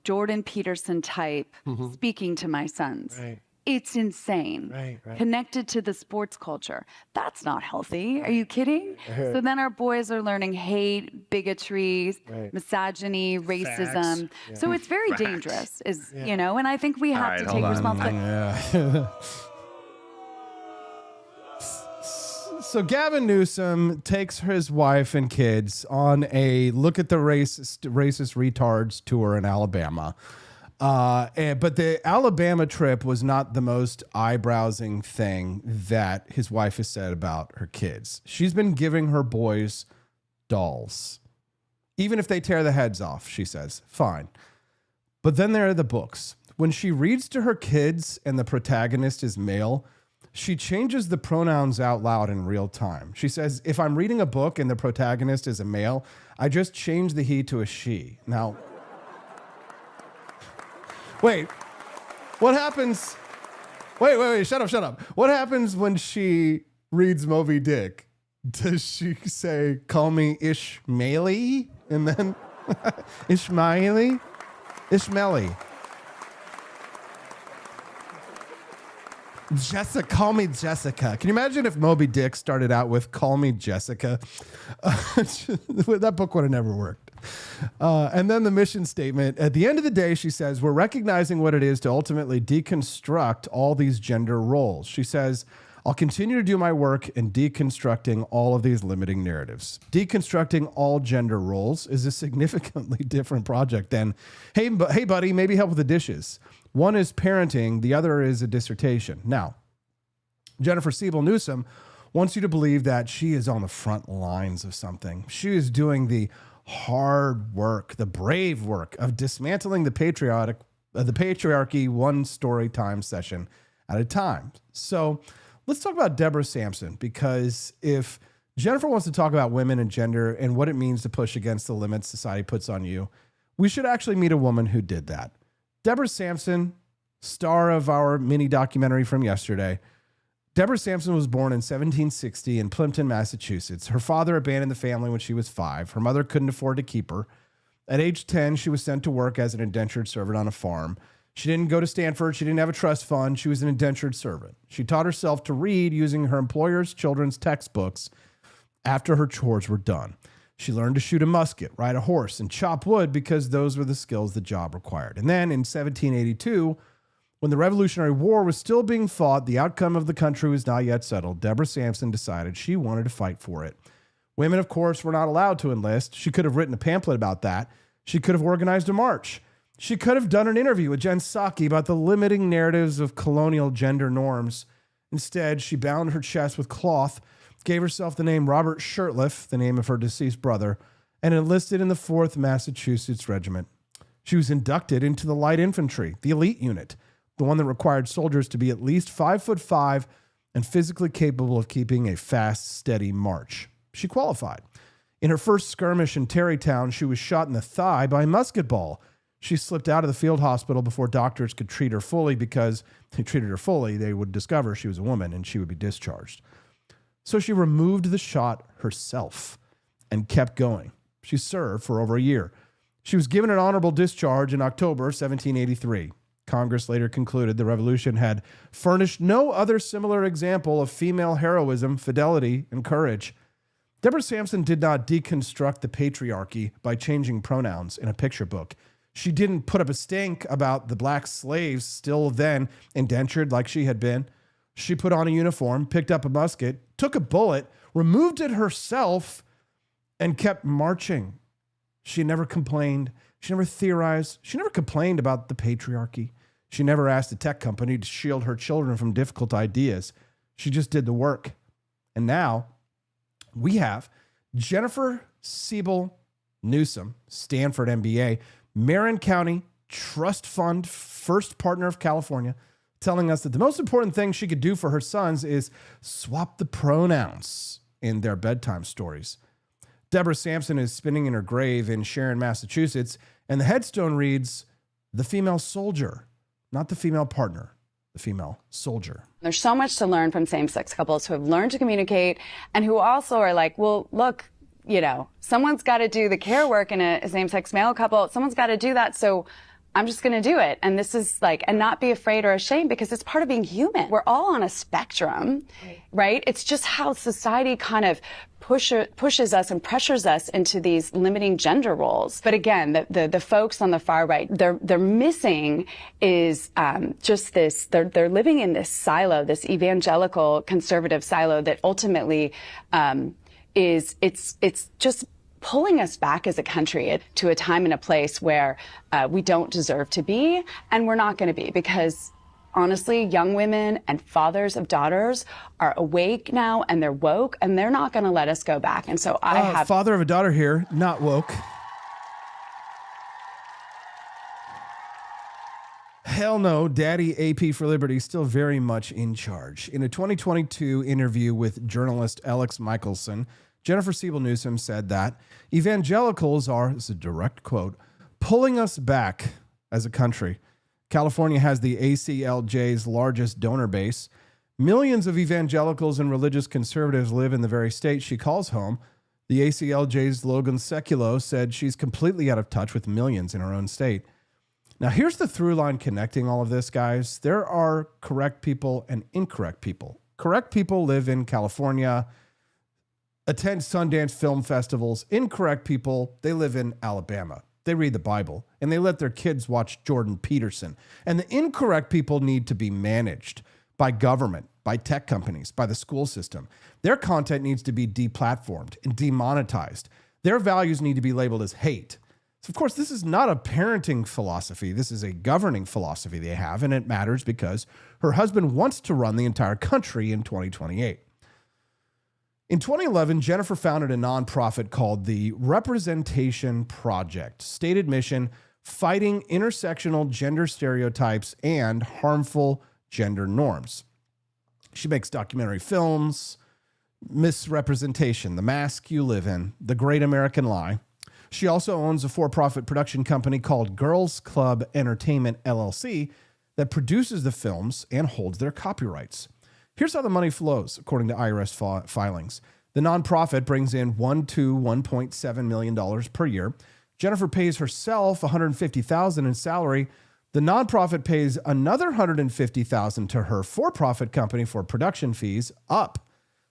[SPEAKER 12] Jordan Peterson type speaking to my sons.
[SPEAKER 18] Right.
[SPEAKER 12] It's insane.
[SPEAKER 18] Right.
[SPEAKER 12] Connected to the sports culture. That's not healthy. Are you kidding? So then our boys are learning hate, bigotry, misogyny, racism.
[SPEAKER 18] Yeah.
[SPEAKER 12] So it's very dangerous, and I think we have to take responsibility.
[SPEAKER 2] Yeah. So Gavin Newsom takes his wife and kids on a look at the racist retards tour in Alabama. But the Alabama trip was not the most eye-browsing thing that his wife has said about her kids. She's been giving her boys dolls. Even if they tear the heads off, she says, fine. But then there are the books. When she reads to her kids and the protagonist is male, she changes the pronouns out loud in real time. She says, if I'm reading a book and the protagonist is a male, I just change the he to a she. Now, wait, what happens? Wait, shut up. What happens when she reads Moby Dick? Does she say, call me Ishmaeli? And then Ishmaeli? Jessica, call me Jessica. Can you imagine if Moby Dick started out with call me Jessica? That book would have never worked. And then the mission statement. At the end of the day, she says, we're recognizing what it is to ultimately deconstruct all these gender roles. She says, I'll continue to do my work in deconstructing all of these limiting narratives. Deconstructing all gender roles is a significantly different project than, hey, buddy, maybe help with the dishes. One is parenting, the other is a dissertation. Now, Jennifer SIEBEL NEWSOM wants you to believe that she is on the front lines of something. She is doing the hard work, the brave work of dismantling the patriarchy one story time session at a time. So let's talk about Deborah Sampson, because if Jennifer wants to talk about women and gender and what it means to push against the limits society puts on you, we should actually meet a woman who did that. Deborah Sampson, star of our mini documentary from yesterday. Deborah Sampson was born in 1760 in Plimpton, Massachusetts. Her father abandoned the family when she was 5. Her mother couldn't afford to keep her. At age 10, she was sent to work as an indentured servant on a farm. She didn't go to Stanford. She didn't have a trust fund. She was an indentured servant. She taught herself to read using her employer's children's textbooks after her chores were done. She learned to shoot a musket, ride a horse, and chop wood because those were the skills the job required. And then in 1782, when the Revolutionary War was still being fought, the outcome of the country was not yet settled, Deborah Sampson decided she wanted to fight for it. Women, of course, were not allowed to enlist. She could have written a pamphlet about that. She could have organized a march. She could have done an interview with Jen Psaki about the limiting narratives of colonial gender norms. Instead, she bound her chest with cloth, gave herself the name Robert Shirtliff, the name of her deceased brother, and enlisted in the 4th Massachusetts Regiment. She was inducted into the light infantry, the elite unit, the one that required soldiers to be at least 5'5" and physically capable of keeping a fast, steady march. She qualified. In her first skirmish in Tarrytown, she was shot in the thigh by a musket ball. She slipped out of the field hospital before doctors could treat her fully, because if they treated her fully, they would discover she was a woman and she would be discharged. So she removed the shot herself and kept going. She served for over a year. She was given an honorable discharge in October 1783. Congress later concluded the revolution had furnished no other similar example of female heroism, fidelity, and courage. Deborah Sampson did not deconstruct the patriarchy by changing pronouns in a picture book. She didn't put up a stink about the black slaves still then indentured like she had been. She put on a uniform, picked up a musket, took a bullet, removed it herself, and kept marching. She never complained. She never theorized. She never complained about the patriarchy. She never asked a tech company to shield her children from difficult ideas. She just did the work. And now we have Jennifer SIEBEL NEWSOM, Stanford MBA, Marin County Trust Fund, first partner of California, telling us that the most important thing she could do for her sons is swap the pronouns in their bedtime stories. Deborah Sampson is spinning in her grave in Sharon, Massachusetts, and the headstone reads, the female soldier, not the female partner, the female soldier.
[SPEAKER 13] There's so much to learn from same-sex couples who have learned to communicate and who also are like, well, look, you know, someone's got to do the care work in a same-sex male couple. Someone's got to do that. So I'm just going to do it. And this is like, and not be afraid or ashamed, because it's part of being human. We're all on a spectrum, right? It's just how society kind of pushes us and pressures us into these limiting gender roles. But again, the folks on the far right, they're missing is just this, they're living in this silo, this evangelical conservative silo that ultimately it's just pulling us back as a country to a time and a place where we don't deserve to be, and we're not going to be, because honestly, young women and fathers of daughters are awake now and they're woke, and they're not going to let us go back. And so I have
[SPEAKER 2] father of a daughter here, not woke. Hell no, Daddy AP for Liberty is still very much in charge. In a 2022 interview with journalist Alex Michelson, Jennifer SIEBEL NEWSOM said that evangelicals are, this is a direct quote, pulling us back as a country. California has the ACLJ's largest donor base. Millions of evangelicals and religious conservatives live in the very state she calls home. The ACLJ's Logan Sekulow said she's completely out of touch with millions in her own state. Now, here's the through line connecting all of this, guys. There are correct people and incorrect people. Correct people live in California, attend Sundance film festivals. Incorrect people, they live in Alabama. They read the Bible, and they let their kids watch Jordan Peterson. And the incorrect people need to be managed by government, by tech companies, by the school system. Their content needs to be deplatformed and demonetized. Their values need to be labeled as hate. So, of course, this is not a parenting philosophy. This is a governing philosophy they have, and it matters because her husband wants to run the entire country in 2028. In 2011, Jennifer founded a nonprofit called the Representation Project. Stated mission, fighting intersectional gender stereotypes and harmful gender norms. She makes documentary films, Misrepresentation, The Mask You Live In, The Great American Lie. She also owns a for-profit production company called Girls Club Entertainment, LLC, that produces the films and holds their copyrights. Here's how the money flows, according to IRS filings. The nonprofit brings in $1 to $1.7 million per year. Jennifer pays herself $150,000 in salary. The nonprofit pays another $150,000 to her for-profit company for production fees, up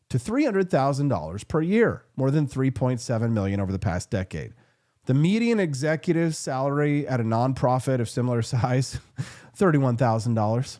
[SPEAKER 2] to $300,000 per year, more than $3.7 million over the past decade. The median executive salary at a nonprofit of similar size, $31,000.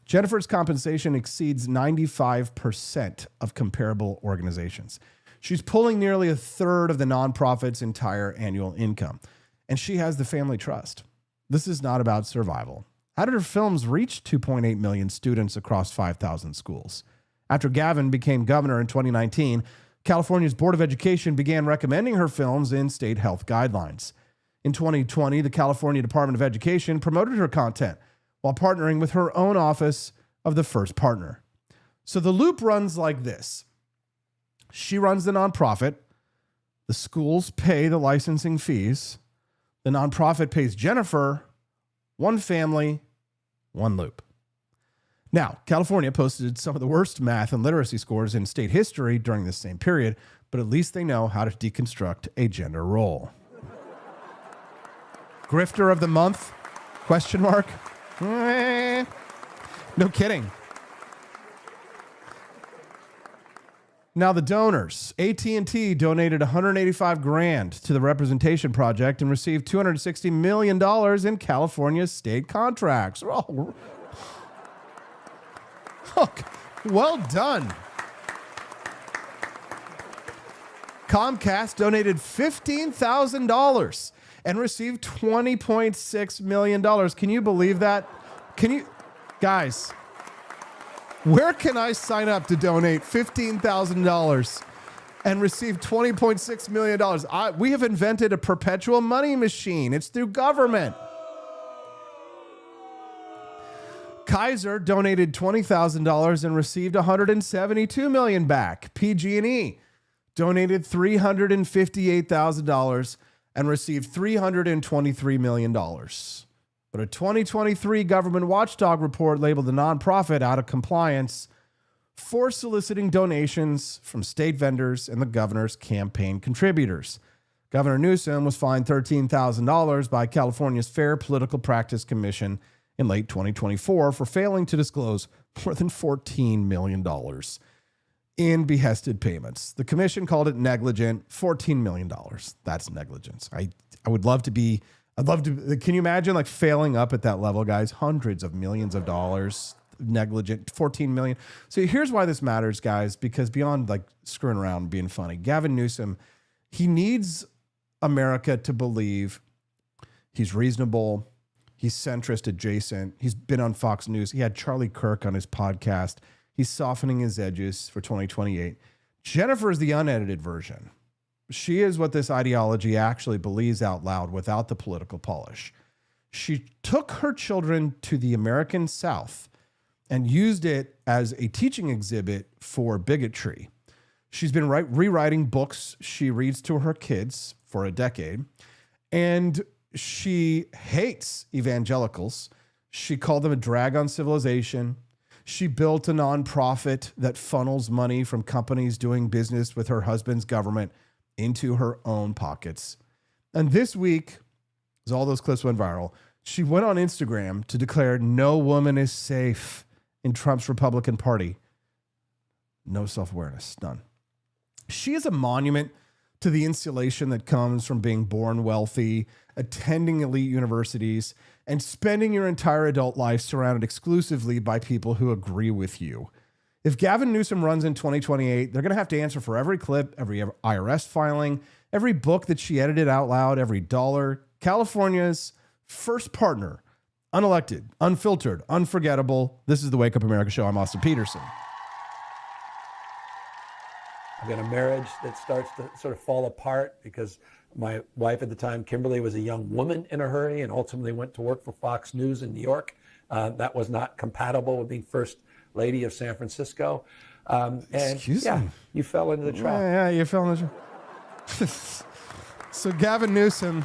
[SPEAKER 2] Jennifer's compensation exceeds 95% of comparable organizations. She's pulling nearly a third of the nonprofit's entire annual income, and she has the family trust. This is not about survival. How did her films reach 2.8 million students across 5,000 schools? After Gavin became governor in 2019, California's Board of Education began recommending her films in state health guidelines. In 2020, the California Department of Education promoted her content while partnering with her own office of the first partner. So the loop runs like this. She runs the nonprofit. The schools pay the licensing fees. The nonprofit pays Jennifer. One family, one loop. Now, California posted some of the worst math and literacy scores in state history during this same period, but at least they know how to deconstruct a gender role. Grifter of the month? Question mark? No kidding. Now the donors. AT&T donated $185,000 to the Representation Project and received $260 million in California state contracts. Oh, well done. Comcast donated $15,000 and received $20.6 million. Can you believe that? Guys, where can I sign up to donate $15,000 and receive $20.6 million? We have invented a perpetual money machine. It's through government. Kaiser donated $20,000 and received $172 million back. PG&E donated $358,000 and received $323 million. But a 2023 government watchdog report labeled the nonprofit out of compliance for soliciting donations from state vendors and the governor's campaign contributors. Governor Newsom was fined $13,000 by California's Fair Political Practice Commission in late 2024 for failing to disclose more than $14 million in behested payments. The commission called it negligent. $14 million. That's negligence. I would love to be, can you imagine like failing up at that level, guys? Hundreds of millions of dollars, negligent, 14 million. So here's why this matters, guys, because beyond like screwing around and being funny, Gavin Newsom, he needs America to believe he's reasonable. He's centrist adjacent. He's been on Fox News. He had Charlie Kirk on his podcast. He's softening his edges for 2028. Jennifer is the unedited version. She is what this ideology actually believes out loud without the political polish. She took her children to the American South and used it as a teaching exhibit for bigotry. She's been rewriting books she reads to her kids for a decade, and she hates evangelicals. She called them a drag on civilization. She built a nonprofit that funnels money from companies doing business with her husband's government into her own pockets. And this week, as all those clips went viral, she went on Instagram to declare no woman is safe in Trump's Republican Party. No self-awareness, none. She is a monument to the insulation that comes from being born wealthy, attending elite universities, and spending your entire adult life surrounded exclusively by people who agree with you. If Gavin Newsom runs in 2028, they're going to have to answer for every clip, every IRS filing, every book that she edited out loud, every dollar. California's first partner, unelected, unfiltered, unforgettable. This is the Wake Up America Show. I'm Austin Peterson.
[SPEAKER 18] I've got a marriage that starts to sort of fall apart because my wife at the time, Kimberly, was a young woman in a hurry and ultimately went to work for Fox News in New York. That was not compatible with being first lady of San Francisco.
[SPEAKER 2] Excuse me.
[SPEAKER 18] You fell into the trap.
[SPEAKER 2] Yeah, you fell into the trap. So Gavin Newsom...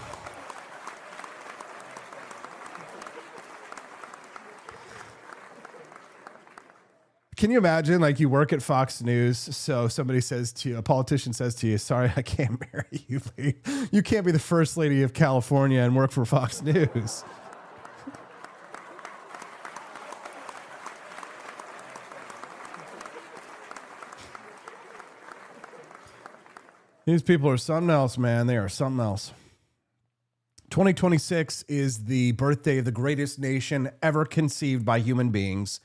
[SPEAKER 2] Can you imagine, like, you work at Fox News, so somebody says to you, a politician says to you, sorry, I can't marry you. You can't be the first lady of California and work for Fox News. These people are something else, man. They are something else. 2026 is the birthday of the greatest nation ever conceived by human beings.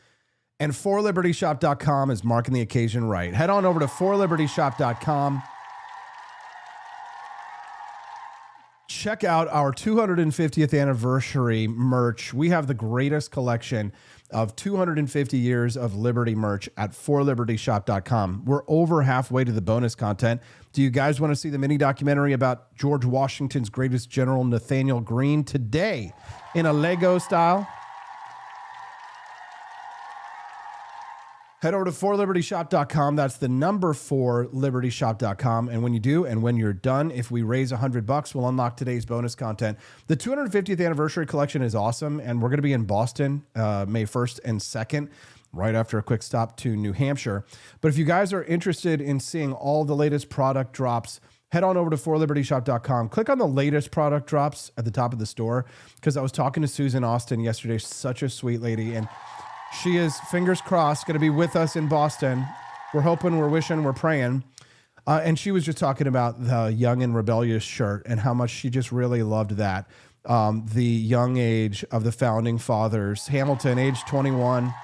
[SPEAKER 2] And forlibertyshop.com is marking the occasion right. Head on over to forlibertyshop.com. Check out our 250th anniversary merch. We have the greatest collection of 250 years of Liberty merch at forlibertyshop.com. We're over halfway to the bonus content. Do you guys want to see the mini documentary about George Washington's greatest general, Nathaniel Greene, today in a Lego style? Head over to forlibertyshop.com. That's the number 4libertyshop.com. And when you do, and when you're done, if we raise $100, we'll unlock today's bonus content. The 250th anniversary collection is awesome, and we're going to be in Boston May 1st and 2nd, right after a quick stop to New Hampshire. But if you guys are interested in seeing all the latest product drops, head on over to forlibertyshop.com. Click on the latest product drops at the top of the store, because I was talking to Susan Austin yesterday, such a sweet lady, and she is, fingers crossed, going to be with us in Boston. We're hoping, we're wishing, we're praying. And she was just talking about the Young and Rebellious shirt and how much she just really loved that. The young age of the founding fathers. Hamilton, age 21.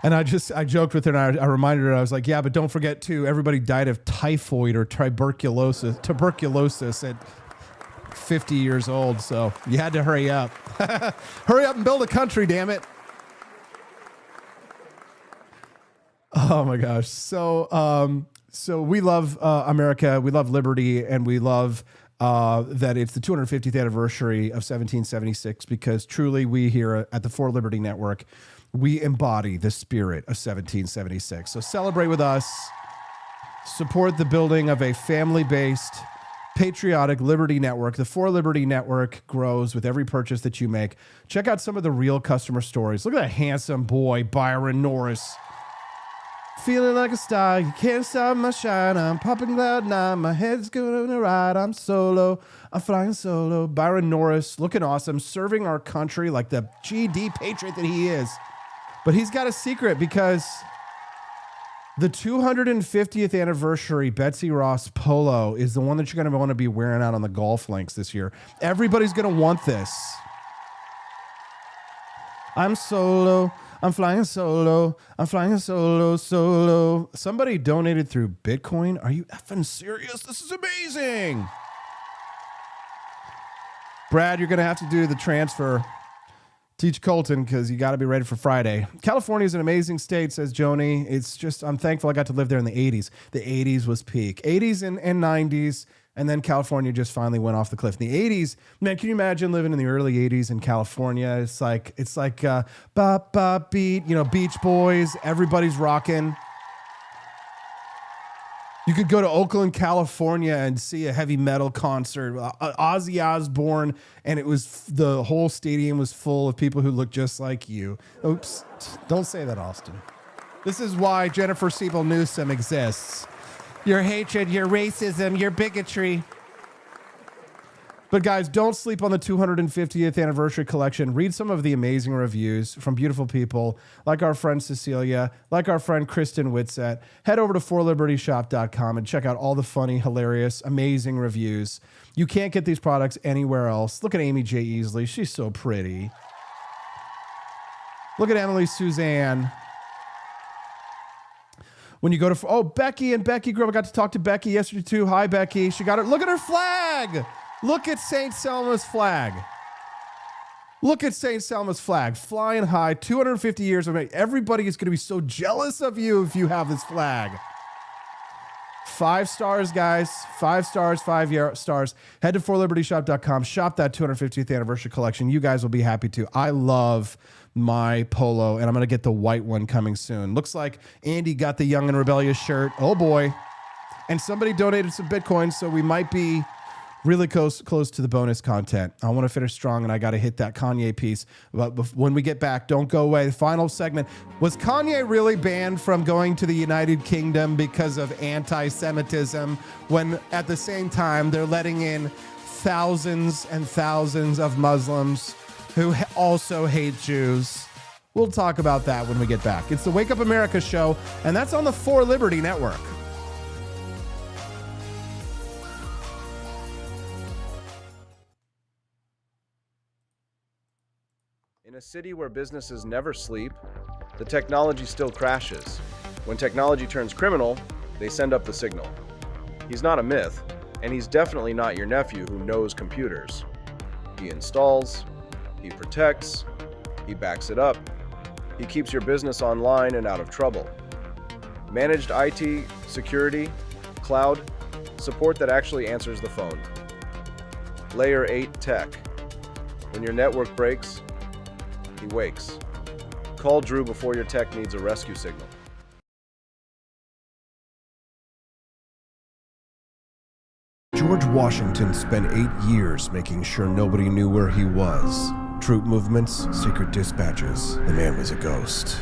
[SPEAKER 2] And I joked with her, and I reminded her, I was like, yeah, but don't forget too, everybody died of typhoid or tuberculosis at 50 years old, so you had to hurry up. Hurry up and build a country, damn it. Oh my gosh. So we love America, we love liberty, and we love that it's the 250th anniversary of 1776, because truly we here at the For Liberty Network, we embody the spirit of 1776. So celebrate with us. Support the building of a family-based patriotic Liberty Network. The For Liberty Network grows with every purchase that you make. Check out some of the real customer stories. Look at that handsome boy, Byron Norris. Feeling like a star, you can't stop my shine. I'm popping cloud nine, my head's going to ride. I'm solo, I'm flying solo. Byron Norris, looking awesome, serving our country like the GD patriot that he is. But he's got a secret, because the 250th anniversary Betsy Ross polo is the one that you're going to want to be wearing out on the golf links this year. Everybody's going to want this. I'm solo. I'm flying solo. I'm flying solo, solo. Somebody donated through Bitcoin. Are you effing serious? This is amazing. Brad, you're going to have to do the transfer. Teach Colton, because you got to be ready for Friday. California is an amazing state, says Joni. It's just, I'm thankful I got to live there in the 80s. The 80s was peak. 80s and 90s, And then California just finally went off the cliff. In the 80s, man, can you imagine living in the early 80s in California? It's like bop, bop, beat, Beach Boys, everybody's rocking. You could go to Oakland, California and see a heavy metal concert, Ozzy Osbourne, and the whole stadium was full of people who look just like you. Oops, don't say that, Austin. This is why Jennifer SIEBEL NEWSOM exists. Your hatred, your racism, your bigotry. But guys, don't sleep on the 250th anniversary collection. Read some of the amazing reviews from beautiful people like our friend Cecilia, like our friend Kristen Whitsett. Head over to forlibertyshop.com and check out all the funny, hilarious, amazing reviews. You can't get these products anywhere else. Look at Amy J. Easley. She's so pretty. Look at Emily Suzanne. When you go to, Becky and Becky Grove. I got to talk to Becky yesterday too. Hi, Becky. She got her. Look at her flag. Look at St. Selma's flag. Look at St. Selma's flag flying high. 250 years of it. Everybody is going to be so jealous of you if you have this flag. 5 stars, guys. 5 stars, 5 stars. Head to forlibertyshop.com. Shop that 250th anniversary collection. You guys will be happy too. I love my polo, and I'm going to get the white one coming soon. Looks like Andy got the Young and Rebellious shirt. Oh, boy. And somebody donated some Bitcoin, so we might be really close to the bonus content. I want to finish strong, and I got to hit that Kanye piece. But when we get back, don't go away. The final segment. Was Kanye really banned from going to the United Kingdom because of anti-Semitism when at the same time they're letting in thousands and thousands of Muslims who also hate Jews? We'll talk about that when we get back. It's the Wake Up America show, and that's on the For Liberty Network.
[SPEAKER 7] In a city where businesses never sleep, the technology still crashes. When technology turns criminal, they send up the signal. He's not a myth, and he's definitely not your nephew who knows computers. He installs, he protects, he backs it up, he keeps your business online and out of trouble. Managed IT, security, cloud, support that actually answers the phone. Layer 8 tech. When your network breaks, he wakes. Call Drew before your tech needs a rescue signal.
[SPEAKER 2] George Washington spent 8 years making sure nobody knew where he was. Troop movements, secret dispatches. The man was a ghost.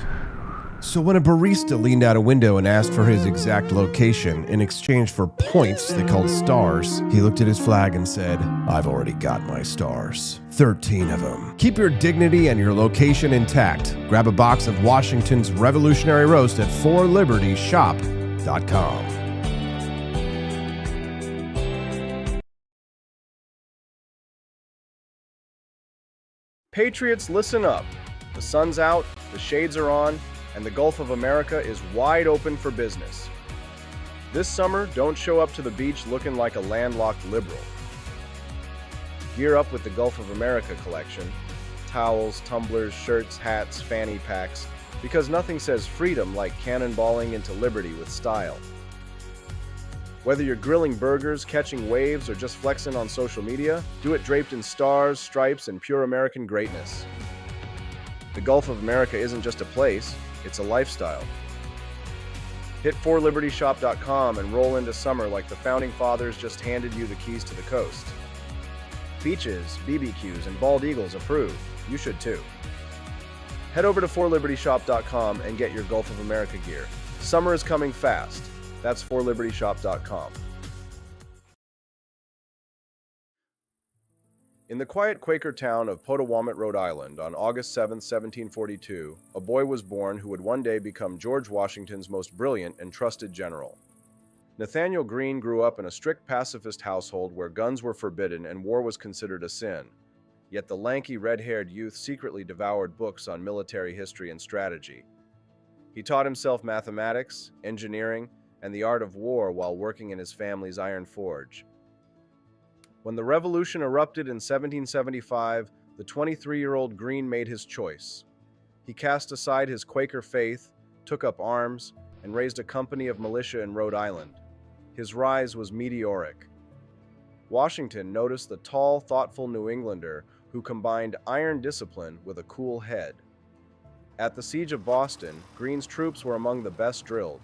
[SPEAKER 2] So when a barista leaned out a window and asked for his exact location in exchange for points they called stars, he looked at his flag and said, "I've already got my stars. 13 of them. Keep your dignity and your location intact. Grab a box of Washington's Revolutionary Roast at forlibertyshop.com.
[SPEAKER 7] Patriots, listen up. The sun's out, the shades are on, and the Gulf of America is wide open for business. This summer, don't show up to the beach looking like a landlocked liberal. Gear up with the Gulf of America collection. Towels, tumblers, shirts, hats, fanny packs, because nothing says freedom like cannonballing into liberty with style. Whether you're grilling burgers, catching waves, or just flexing on social media, do it draped in stars, stripes, and pure American greatness. The Gulf of America isn't just a place, it's a lifestyle. Hit forlibertyshop.com and roll into summer like the Founding Fathers just handed you the keys to the coast. Beaches, BBQs, and bald eagles approved. You should too. Head over to forlibertyshop.com and get your Gulf of America gear. Summer is coming fast. That's forlibertyshop.com. In the quiet Quaker town of Potawatomi, Rhode Island, on August 7, 1742, a boy was born who would one day become George Washington's most brilliant and trusted general. Nathaniel Greene grew up in a strict pacifist household where guns were forbidden and war was considered a sin. Yet the lanky, red-haired youth secretly devoured books on military history and strategy. He taught himself mathematics, engineering, and the art of war while working in his family's iron forge. When the revolution erupted in 1775, the 23-year-old Greene made his choice. He cast aside his Quaker faith, took up arms, and raised a company of militia in Rhode Island. His rise was meteoric. Washington noticed the tall, thoughtful New Englander who combined iron discipline with a cool head. At the Siege of Boston, Greene's troops were among the best drilled.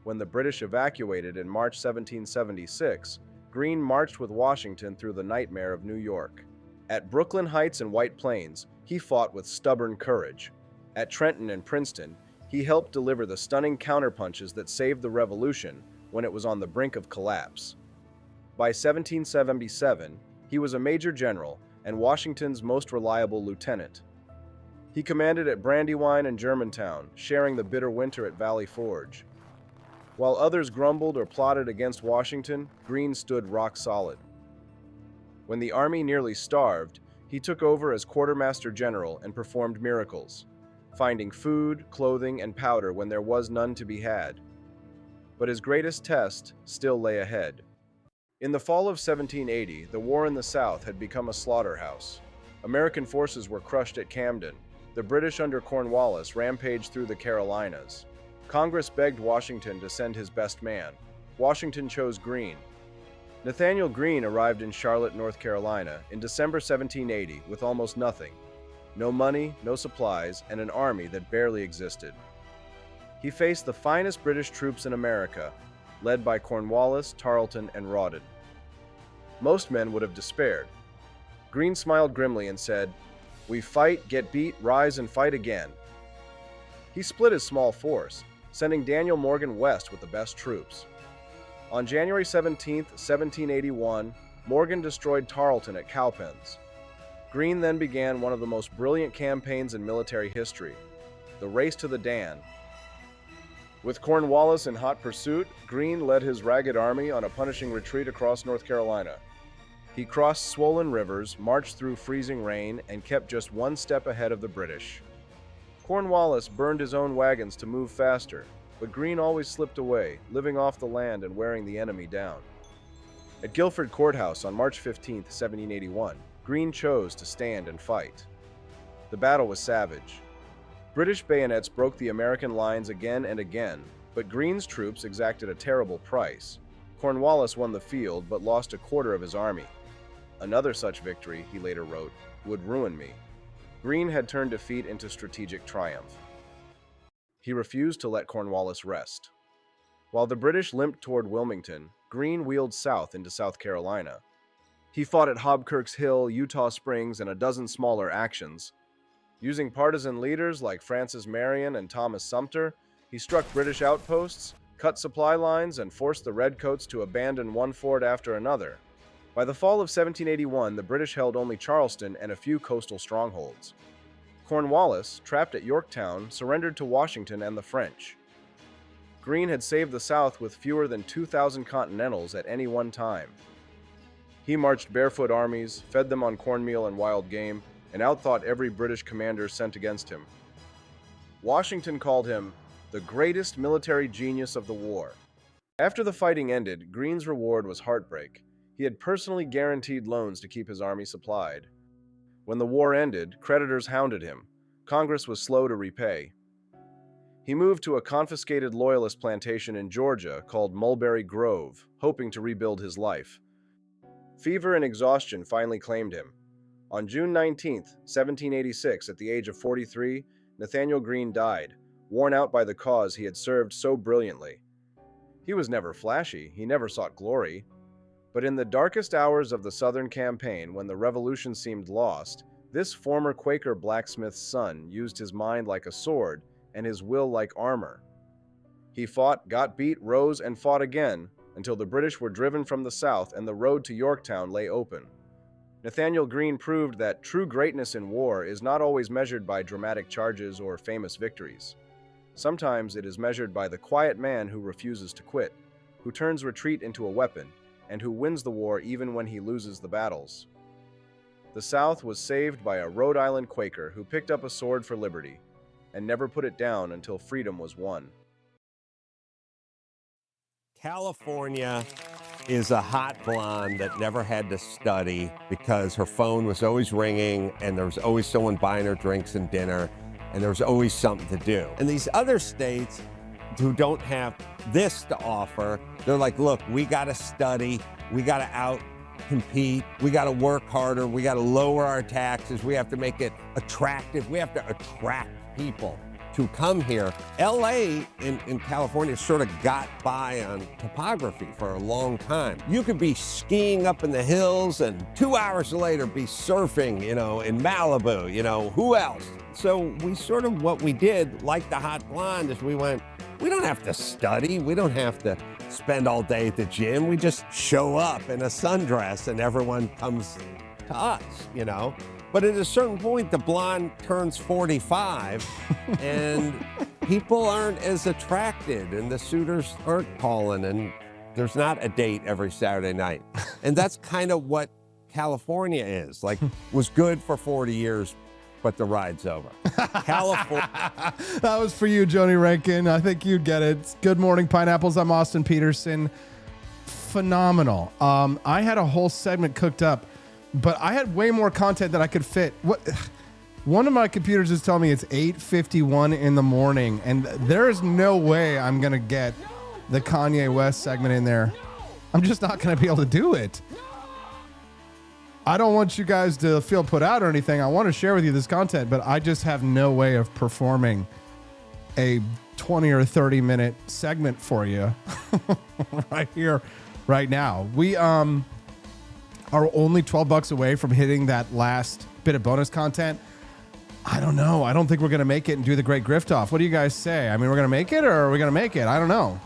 [SPEAKER 7] When the British evacuated in March 1776, Greene marched with Washington through the nightmare of New York. At Brooklyn Heights and White Plains, he fought with stubborn courage. At Trenton and Princeton, he helped deliver the stunning counterpunches that saved the Revolution when it was on the brink of collapse. By 1777, he was a major general and Washington's most reliable lieutenant. He commanded at Brandywine and Germantown, sharing the bitter winter at Valley Forge. While others grumbled or plotted against Washington, Greene stood rock solid. When the army nearly starved, he took over as quartermaster general and performed miracles, finding food, clothing, and powder when there was none to be had. But his greatest test still lay ahead. In the fall of 1780, the war in the South had become a slaughterhouse. American forces were crushed at Camden. The British under Cornwallis rampaged through the Carolinas. Congress begged Washington to send his best man. Washington chose Greene. Nathaniel Greene arrived in Charlotte, North Carolina in December 1780 with almost nothing. No money, no supplies, and an army that barely existed. He faced the finest British troops in America, led by Cornwallis, Tarleton, and Rawdon. Most men would have despaired. Greene smiled grimly and said, "We fight, get beat, rise, and fight again." He split his small force, sending Daniel Morgan west with the best troops. On January 17, 1781, Morgan destroyed Tarleton at Cowpens. Greene then began one of the most brilliant campaigns in military history, the Race to the Dan. With Cornwallis in hot pursuit, Greene led his ragged army on a punishing retreat across North Carolina. He crossed swollen rivers, marched through freezing rain, and kept just one step ahead of the British. Cornwallis burned his own wagons to move faster, but Greene always slipped away, living off the land and wearing the enemy down. At Guilford Courthouse on March 15, 1781, Greene chose to stand and fight. The battle was savage. British bayonets broke the American lines again and again, but Greene's troops exacted a terrible price. Cornwallis won the field but lost a quarter of his army. Another such victory, he later wrote, would ruin me. Greene had turned defeat into strategic triumph. He refused to let Cornwallis rest. While the British limped toward Wilmington, Greene wheeled south into South Carolina. He fought at Hobkirk's Hill, Eutaw Springs, and a dozen smaller actions. Using partisan leaders like Francis Marion and Thomas Sumter, he struck British outposts, cut supply lines, and forced the Redcoats to abandon one fort after another. By the fall of 1781, the British held only Charleston and a few coastal strongholds. Cornwallis, trapped at Yorktown, surrendered to Washington and the French. Greene had saved the South with fewer than 2,000 Continentals at any one time. He marched barefoot armies, fed them on cornmeal and wild game, and outthought every British commander sent against him. Washington called him the greatest military genius of the war. After the fighting ended, Greene's reward was heartbreak. He had personally guaranteed loans to keep his army supplied. When the war ended, creditors hounded him. Congress was slow to repay. He moved to a confiscated Loyalist plantation in Georgia called Mulberry Grove, hoping to rebuild his life. Fever and exhaustion finally claimed him. On June 19, 1786, at the age of 43, Nathaniel Greene died, worn out by the cause he had served so brilliantly. He was never flashy, he never sought glory. But in the darkest hours of the Southern campaign, when the Revolution seemed lost, this former Quaker blacksmith's son used his mind like a sword and his will like armor. He fought, got beat, rose, and fought again, until the British were driven from the South and the road to Yorktown lay open. Nathaniel Greene proved that true greatness in war is not always measured by dramatic charges or famous victories. Sometimes it is measured by the quiet man who refuses to quit, who turns retreat into a weapon, and who wins the war even when he loses the battles. The South was saved by a Rhode Island Quaker who picked up a sword for liberty and never put it down until freedom was won.
[SPEAKER 19] California is a hot blonde that never had to study because her phone was always ringing and there was always someone buying her drinks and dinner and there was always something to do. And these other states who don't have this to offer, they're like, look, we got to study, we got to compete. We got to work harder. We got to lower our taxes. We have to make it attractive. We have to attract people to come here. LA in California sort of got by on topography for a long time. You could be skiing up in the hills and 2 hours later be surfing, in Malibu, who else? So what we did, like the hot blonde, is we went, we don't have to study. We don't have to spend all day at the gym. We just show up in a sundress and everyone comes to us, But at a certain point, the blonde turns 45 and people aren't as attracted and the suitors aren't calling and there's not a date every Saturday night. And that's kind of what California is. Like, was good for 40 years, but the ride's over. California.
[SPEAKER 2] That was for you, Joni Rankin. I think you'd get it. Good morning, Pineapples. I'm Austin Peterson. Phenomenal. I had a whole segment cooked up, but I had way more content than I could fit. One of my computers is telling me it's 8:51 in the morning, and there is no way I'm going to get the Kanye West segment in there. I'm just not going to be able to do it. I don't want you guys to feel put out or anything. I want to share with you this content, but I just have no way of performing a 20 or 30 minute segment for you right here, right now. We are only $12 away from hitting that last bit of bonus content. I don't know. I don't think we're going to make it and do the great grift off. What do you guys say? I mean, we're going to make it or are we going to make it? I don't know.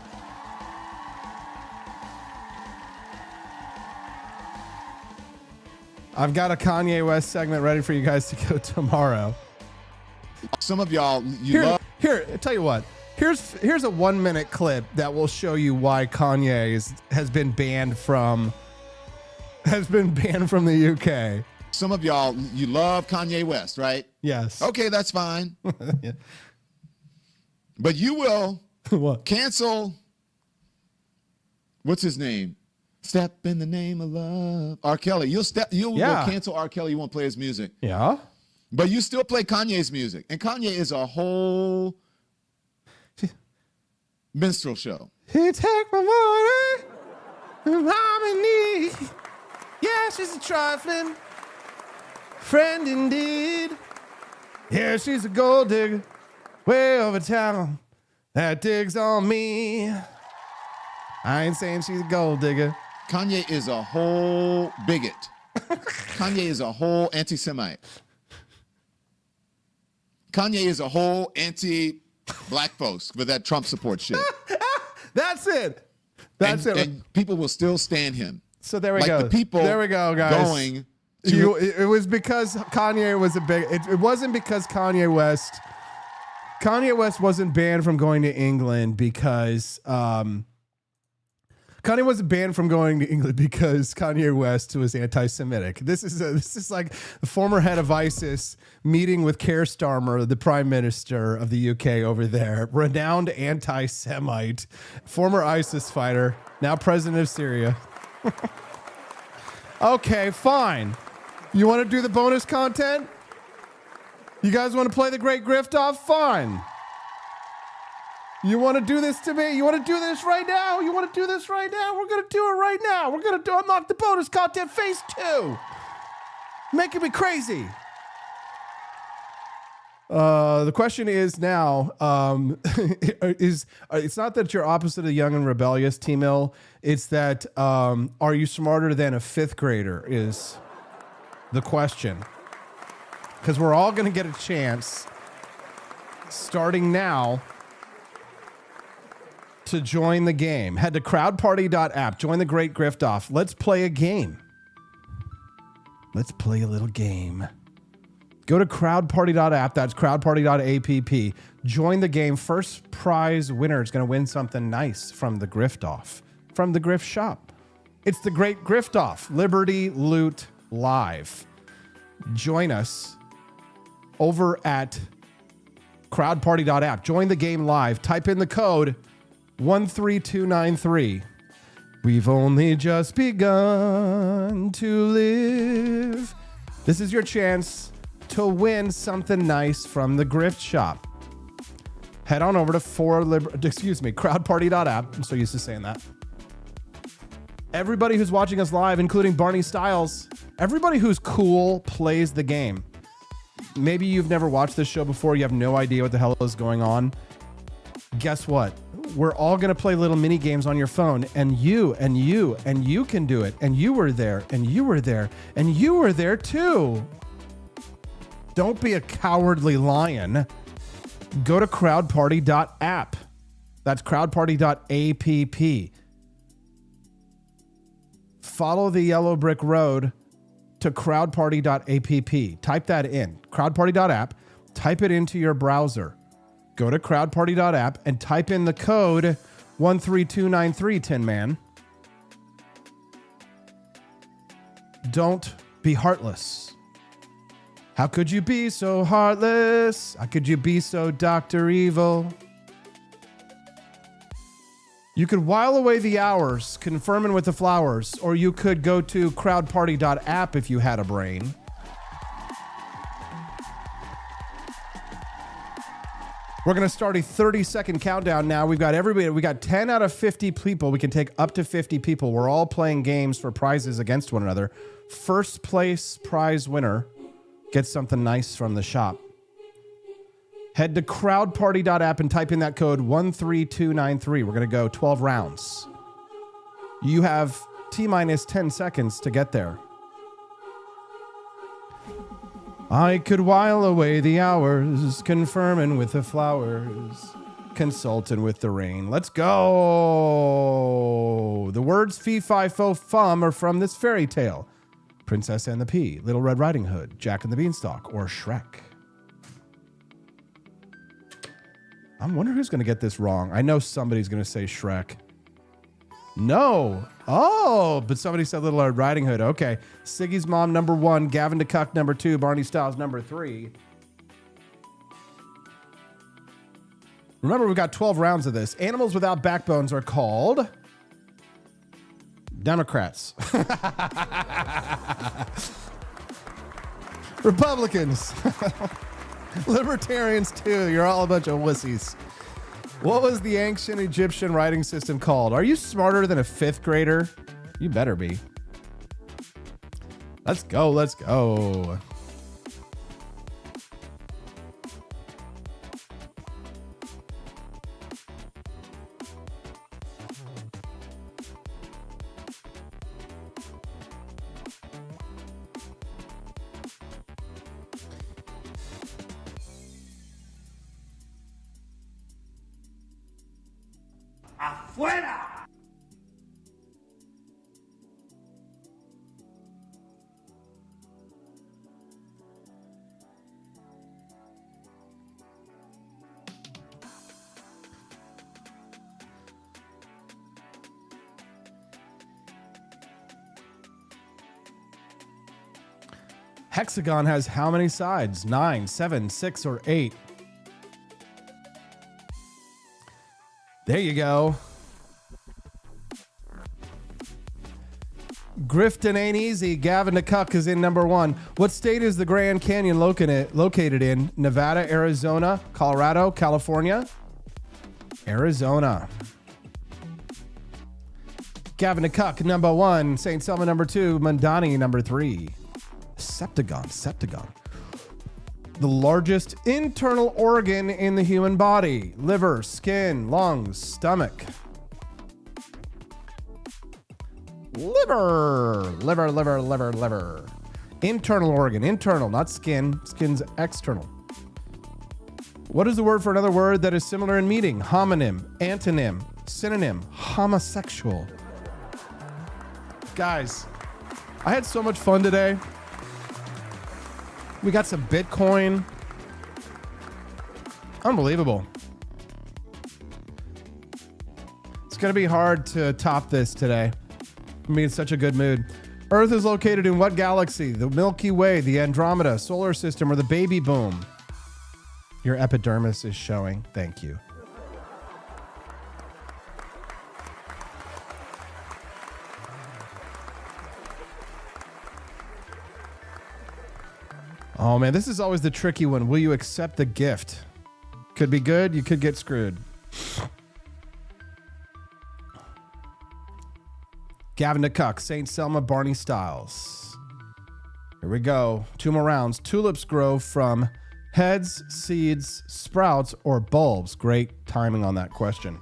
[SPEAKER 2] I've got a Kanye West segment ready for you guys to go tomorrow.
[SPEAKER 20] Some of y'all,
[SPEAKER 2] Here, tell you what. Here's a 1 minute clip that will show you why Kanye has been banned from the UK.
[SPEAKER 20] Some of y'all, you love Kanye West, right?
[SPEAKER 2] Yes.
[SPEAKER 20] Okay, that's fine. Yeah. But you will cancel. What's his name? Step in the name of love. R. Kelly. You'll will cancel R. Kelly. You won't play his music.
[SPEAKER 2] Yeah.
[SPEAKER 20] But you still play Kanye's music. And Kanye is a whole minstrel show.
[SPEAKER 2] He take my money and I'm in need. Yeah, she's a trifling friend indeed. Yeah, she's a gold digger way over town that digs on me. I ain't saying she's a gold digger.
[SPEAKER 20] Kanye is a whole bigot. Kanye is a whole anti-Semite. Kanye is a whole anti-black folks with that Trump support shit.
[SPEAKER 2] That's it. That's it.
[SPEAKER 20] And people will still stand him.
[SPEAKER 2] So there we go.
[SPEAKER 20] The people
[SPEAKER 2] there we go, guys.
[SPEAKER 20] Going
[SPEAKER 2] it was because Kanye was a big. It wasn't because Kanye West wasn't banned from going to England because Kanye wasn't banned from going to England because Kanye West was anti-Semitic. This is like the former head of ISIS meeting with Keir Starmer, the Prime Minister of the UK over there, renowned anti-Semite, former ISIS fighter, now president of Syria. Okay, fine. You want to do the bonus content? You guys want to play the great grift off? Fine. You want to do this to me? You want to do this right now? You want to do this right now? We're going to do it right now. We're going to unlock the bonus content phase 2. Making me crazy. The question is now, it's not that you're opposite of young and rebellious, T-Mill. It's that, are you smarter than a 5th grader is the question. Because we're all going to get a chance, starting now, to join the game. Head to crowdparty.app. Join the great grift off. Let's play a game. Let's play a little game. Go to crowdparty.app. That's crowdparty.app. Join the game. First prize winner is going to win something nice from the grift off, from the grift shop. It's the great grift off. Liberty Loot Live. Join us over at crowdparty.app. Join the game live. Type in the code 13293. We've only just begun to live. This is your chance to win something nice from the grift shop. Head on over to crowdparty.app. I'm so used to saying that. Everybody who's watching us live, including Barney Styles, everybody who's cool plays the game. Maybe you've never watched this show before. You have no idea what the hell is going on. Guess what? We're all going to play little mini games on your phone, and you can do it. And you were there, and you were there, and you were there too. Don't be a cowardly lion. Go to crowdparty.app. That's crowdparty.app. Follow the yellow brick road to crowdparty.app. Type that in. Crowdparty.app. Type it into your browser. Go to crowdparty.app and type in the code 13293, Tin Man. Don't be heartless. How could you be so heartless? How could you be so Dr. Evil? You could while away the hours confirming with the flowers, or you could go to crowdparty.app if you had a brain. We're going to start a 30-second countdown now. We've got everybody. We got 10 out of 50 people. We can take up to 50 people. We're all playing games for prizes against one another. First place prize winner gets something nice from the shop. Head to crowdparty.app and type in that code 13293. We're going to go 12 rounds. You have T-minus 10 seconds to get there. I could while away the hours, confirming with the flowers, consulting with the rain. Let's go. The words fee, fi, fo, fum are from this fairy tale. Princess and the Pea, Little Red Riding Hood, Jack and the Beanstalk, or Shrek. I wonder who's going to get this wrong. I know somebody's going to say Shrek. No. Oh, but somebody said Little Red Riding Hood. Okay. Siggy's mom, number 1. Gavin DeCuck, number 2. Barney Styles, number 3. Remember, we've got 12 rounds of this. Animals without backbones are called Democrats. Republicans. Libertarians, too. You're all a bunch of wussies. What was the ancient Egyptian writing system called? Are you smarter than a 5th grader? You better be. Let's go. Let's go.
[SPEAKER 21] ¡Afuera!
[SPEAKER 2] Hexagon has how many sides? 9, 7, 6, or 8? There you go. Grifton ain't easy. Gavin DeCuck is in number 1. What state is the Grand Canyon located in? Nevada, Arizona, Colorado, California? Arizona. Gavin DeCuck, number 1. St. Selma, number 2. Mondani, number 3. Septagon. The largest internal organ in the human body. Liver, skin, lungs, stomach. Liver. Internal organ. Internal, not skin. Skin's external. What is the word for another word that is similar in meaning? Homonym, antonym, synonym, homosexual. Guys, I had so much fun today. We got some Bitcoin. Unbelievable. It's going to be hard to top this today. I'm in such a good mood. Earth is located in what galaxy? The Milky Way, the Andromeda, solar system, or the baby boom? Your epidermis is showing. Thank you. Oh man, this is always the tricky one. Will you accept the gift? Could be good, you could get screwed. Gavin DeCuck, St. Selma, Barney Styles. Here we go. 2 more rounds. Tulips grow from heads, seeds, sprouts, or bulbs. Great timing on that question.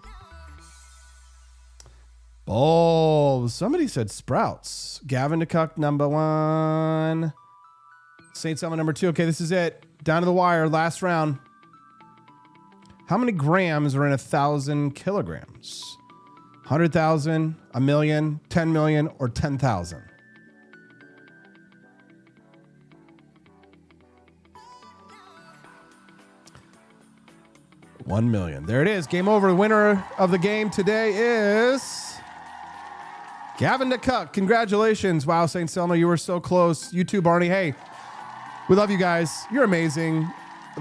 [SPEAKER 2] Bulbs. Somebody said sprouts. Gavin DeCuck, number 1. St. Selma, number 2. Okay, this is it. Down to the wire. Last round. How many grams are in 1,000 kilograms? 100,000, a million, 10 million, or 10,000? $1 million. There it is. Game over. The winner of the game today is Gavin DeCuck. Congratulations. Wow, St. Selma, you were so close. You too, Barney. Hey, we love you guys. You're amazing.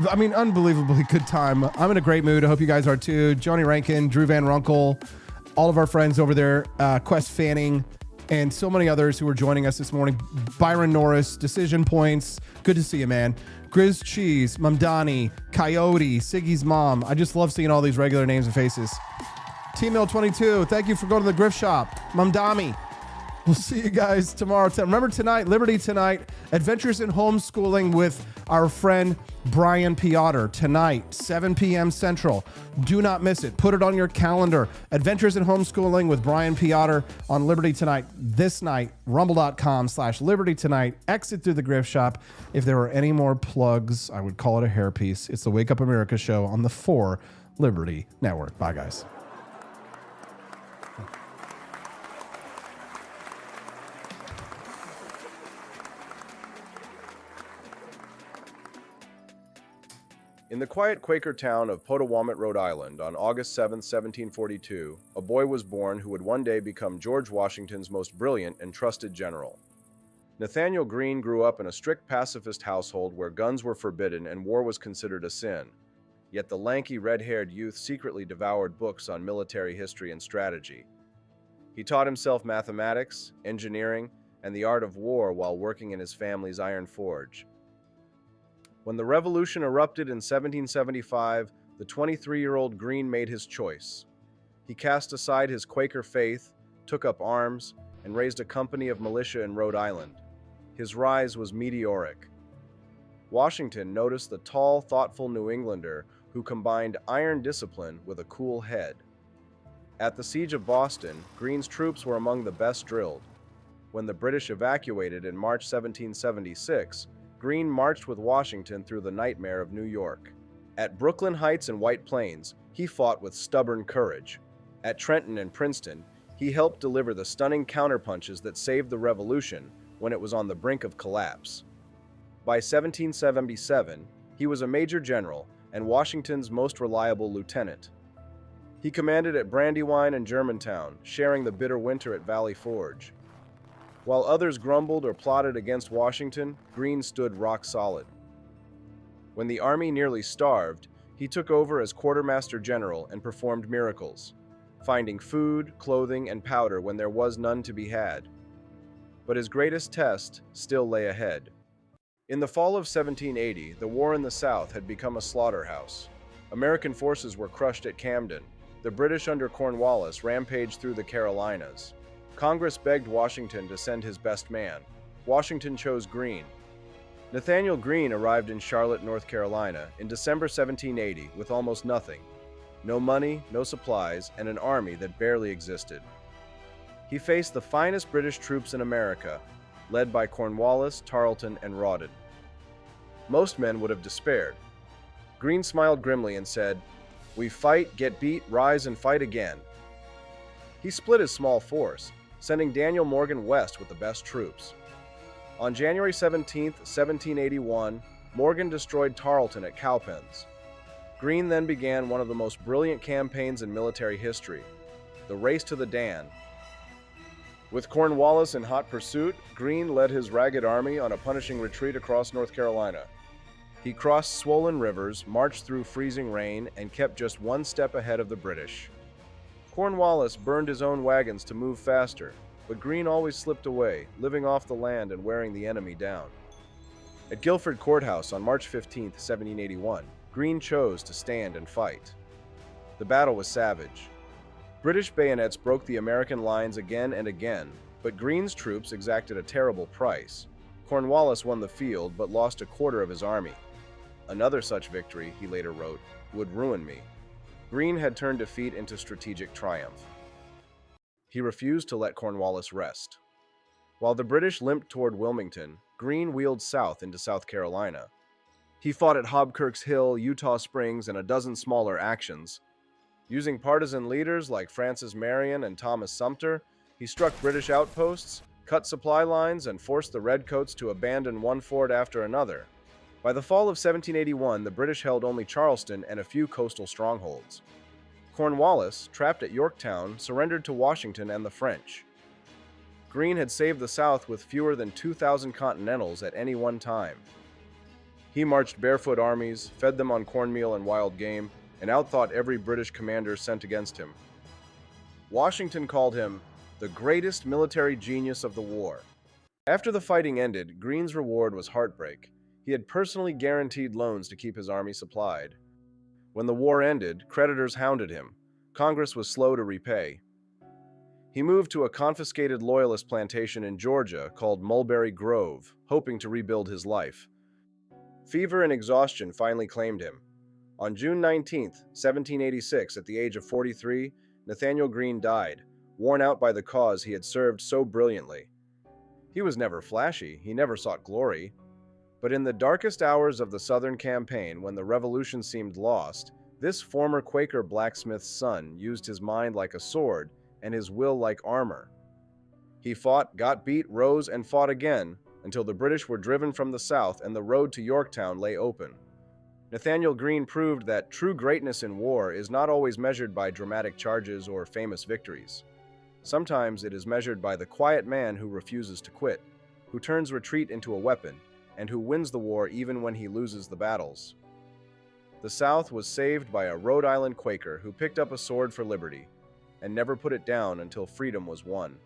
[SPEAKER 2] I mean, unbelievably good time. I'm in a great mood. I hope you guys are too. Joni Rankin, Drew Van Runkle, all of our friends over there, Quest Fanning, and so many others who are joining us this morning. Byron Norris, Decision Points. Good to see you, man. Grizz Cheese, Mamdani, Coyote, Siggy's mom. I just love seeing all these regular names and faces. T-Mill22, thank you for going to the Griff Shop. Mamdami. We'll see you guys tomorrow. Remember tonight, Liberty Tonight, Adventures in Homeschooling with our friend Brian Piotr. Tonight, 7 p.m. Central. Do not miss it. Put it on your calendar. Adventures in Homeschooling with Brian Piotr on Liberty Tonight. This night, rumble.com/Liberty Tonight. Exit through the Griff Shop. If there were any more plugs, I would call it a hairpiece. It's the Wake Up America show on the 4 Liberty Network. Bye, guys.
[SPEAKER 7] In the quiet Quaker town of Potawatomi, Rhode Island, on August 7, 1742, a boy was born who would one day become George Washington's most brilliant and trusted general. Nathaniel Greene grew up in a strict pacifist household where guns were forbidden and war was considered a sin. Yet the lanky, red-haired youth secretly devoured books on military history and strategy. He taught himself mathematics, engineering, and the art of war while working in his family's iron forge. When the revolution erupted in 1775, the 23-year-old Greene made his choice. He cast aside his Quaker faith, took up arms, and raised a company of militia in Rhode Island. His rise was meteoric. Washington noticed the tall, thoughtful New Englander who combined iron discipline with a cool head. At the Siege of Boston, Greene's troops were among the best drilled. When the British evacuated in March 1776, Greene marched with Washington through the nightmare of New York. At Brooklyn Heights and White Plains, he fought with stubborn courage. At Trenton and Princeton, he helped deliver the stunning counterpunches that saved the Revolution when it was on the brink of collapse. By 1777, he was a major general and Washington's most reliable lieutenant. He commanded at Brandywine and Germantown, sharing the bitter winter at Valley Forge. While others grumbled or plotted against Washington, Greene stood rock solid. When the army nearly starved, he took over as quartermaster general and performed miracles, finding food, clothing, and powder when there was none to be had. But his greatest test still lay ahead. In the fall of 1780, the war in the South had become a slaughterhouse. American forces were crushed at Camden. The British under Cornwallis rampaged through the Carolinas. Congress begged Washington to send his best man. Washington chose Greene. Nathaniel Greene arrived in Charlotte, North Carolina in December 1780 with almost nothing. No money, no supplies, and an army that barely existed. He faced the finest British troops in America, led by Cornwallis, Tarleton, and Rawdon. Most men would have despaired. Greene smiled grimly and said, "We fight, get beat, rise, and fight again." He split his small force, sending Daniel Morgan west with the best troops. On January 17, 1781, Morgan destroyed Tarleton at Cowpens. Greene then began one of the most brilliant campaigns in military history, the Race to the Dan. With Cornwallis in hot pursuit, Greene led his ragged army on a punishing retreat across North Carolina. He crossed swollen rivers, marched through freezing rain, and kept just one step ahead of the British. Cornwallis burned his own wagons to move faster, but Greene always slipped away, living off the land and wearing the enemy down. At Guilford Courthouse on March 15, 1781, Greene chose to stand and fight. The battle was savage. British bayonets broke the American lines again and again, But Greene's troops exacted a terrible price. Cornwallis won the field but lost a quarter of his army. Another such victory, he later wrote, would ruin me. Greene had turned defeat into strategic triumph. He refused to let Cornwallis rest. While the British limped toward Wilmington, Greene wheeled south into South Carolina. He fought at Hobkirk's Hill, Eutaw Springs, and a dozen smaller actions. Using partisan leaders like Francis Marion and Thomas Sumter, he struck British outposts, cut supply lines, and forced the Redcoats to abandon one fort after another. By the fall of 1781, the British held only Charleston and a few coastal strongholds. Cornwallis, trapped at Yorktown, surrendered to Washington and the French. Greene had saved the South with fewer than 2,000 Continentals at any one time. He marched barefoot armies, fed them on cornmeal and wild game, and outthought every British commander sent against him. Washington called him the greatest military genius of the war. After the fighting ended, Greene's reward was heartbreak. He had personally guaranteed loans to keep his army supplied. When the war ended, creditors hounded him. Congress was slow to repay. He moved to a confiscated Loyalist plantation in Georgia called Mulberry Grove, hoping to rebuild his life. Fever and exhaustion finally claimed him. On June 19, 1786, at the age of 43, Nathaniel Greene died, worn out by the cause he had served so brilliantly. He was never flashy, he never sought glory. But in the darkest hours of the Southern campaign, when the Revolution seemed lost, this former Quaker blacksmith's son used his mind like a sword and his will like armor. He fought, got beat, rose, and fought again, until the British were driven from the South and the road to Yorktown lay open. Nathaniel Greene proved that true greatness in war is not always measured by dramatic charges or famous victories. Sometimes it is measured by the quiet man who refuses to quit, who turns retreat into a weapon, and who wins the war even when he loses the battles. The South was saved by a Rhode Island Quaker who picked up a sword for liberty and never put it down until freedom was won.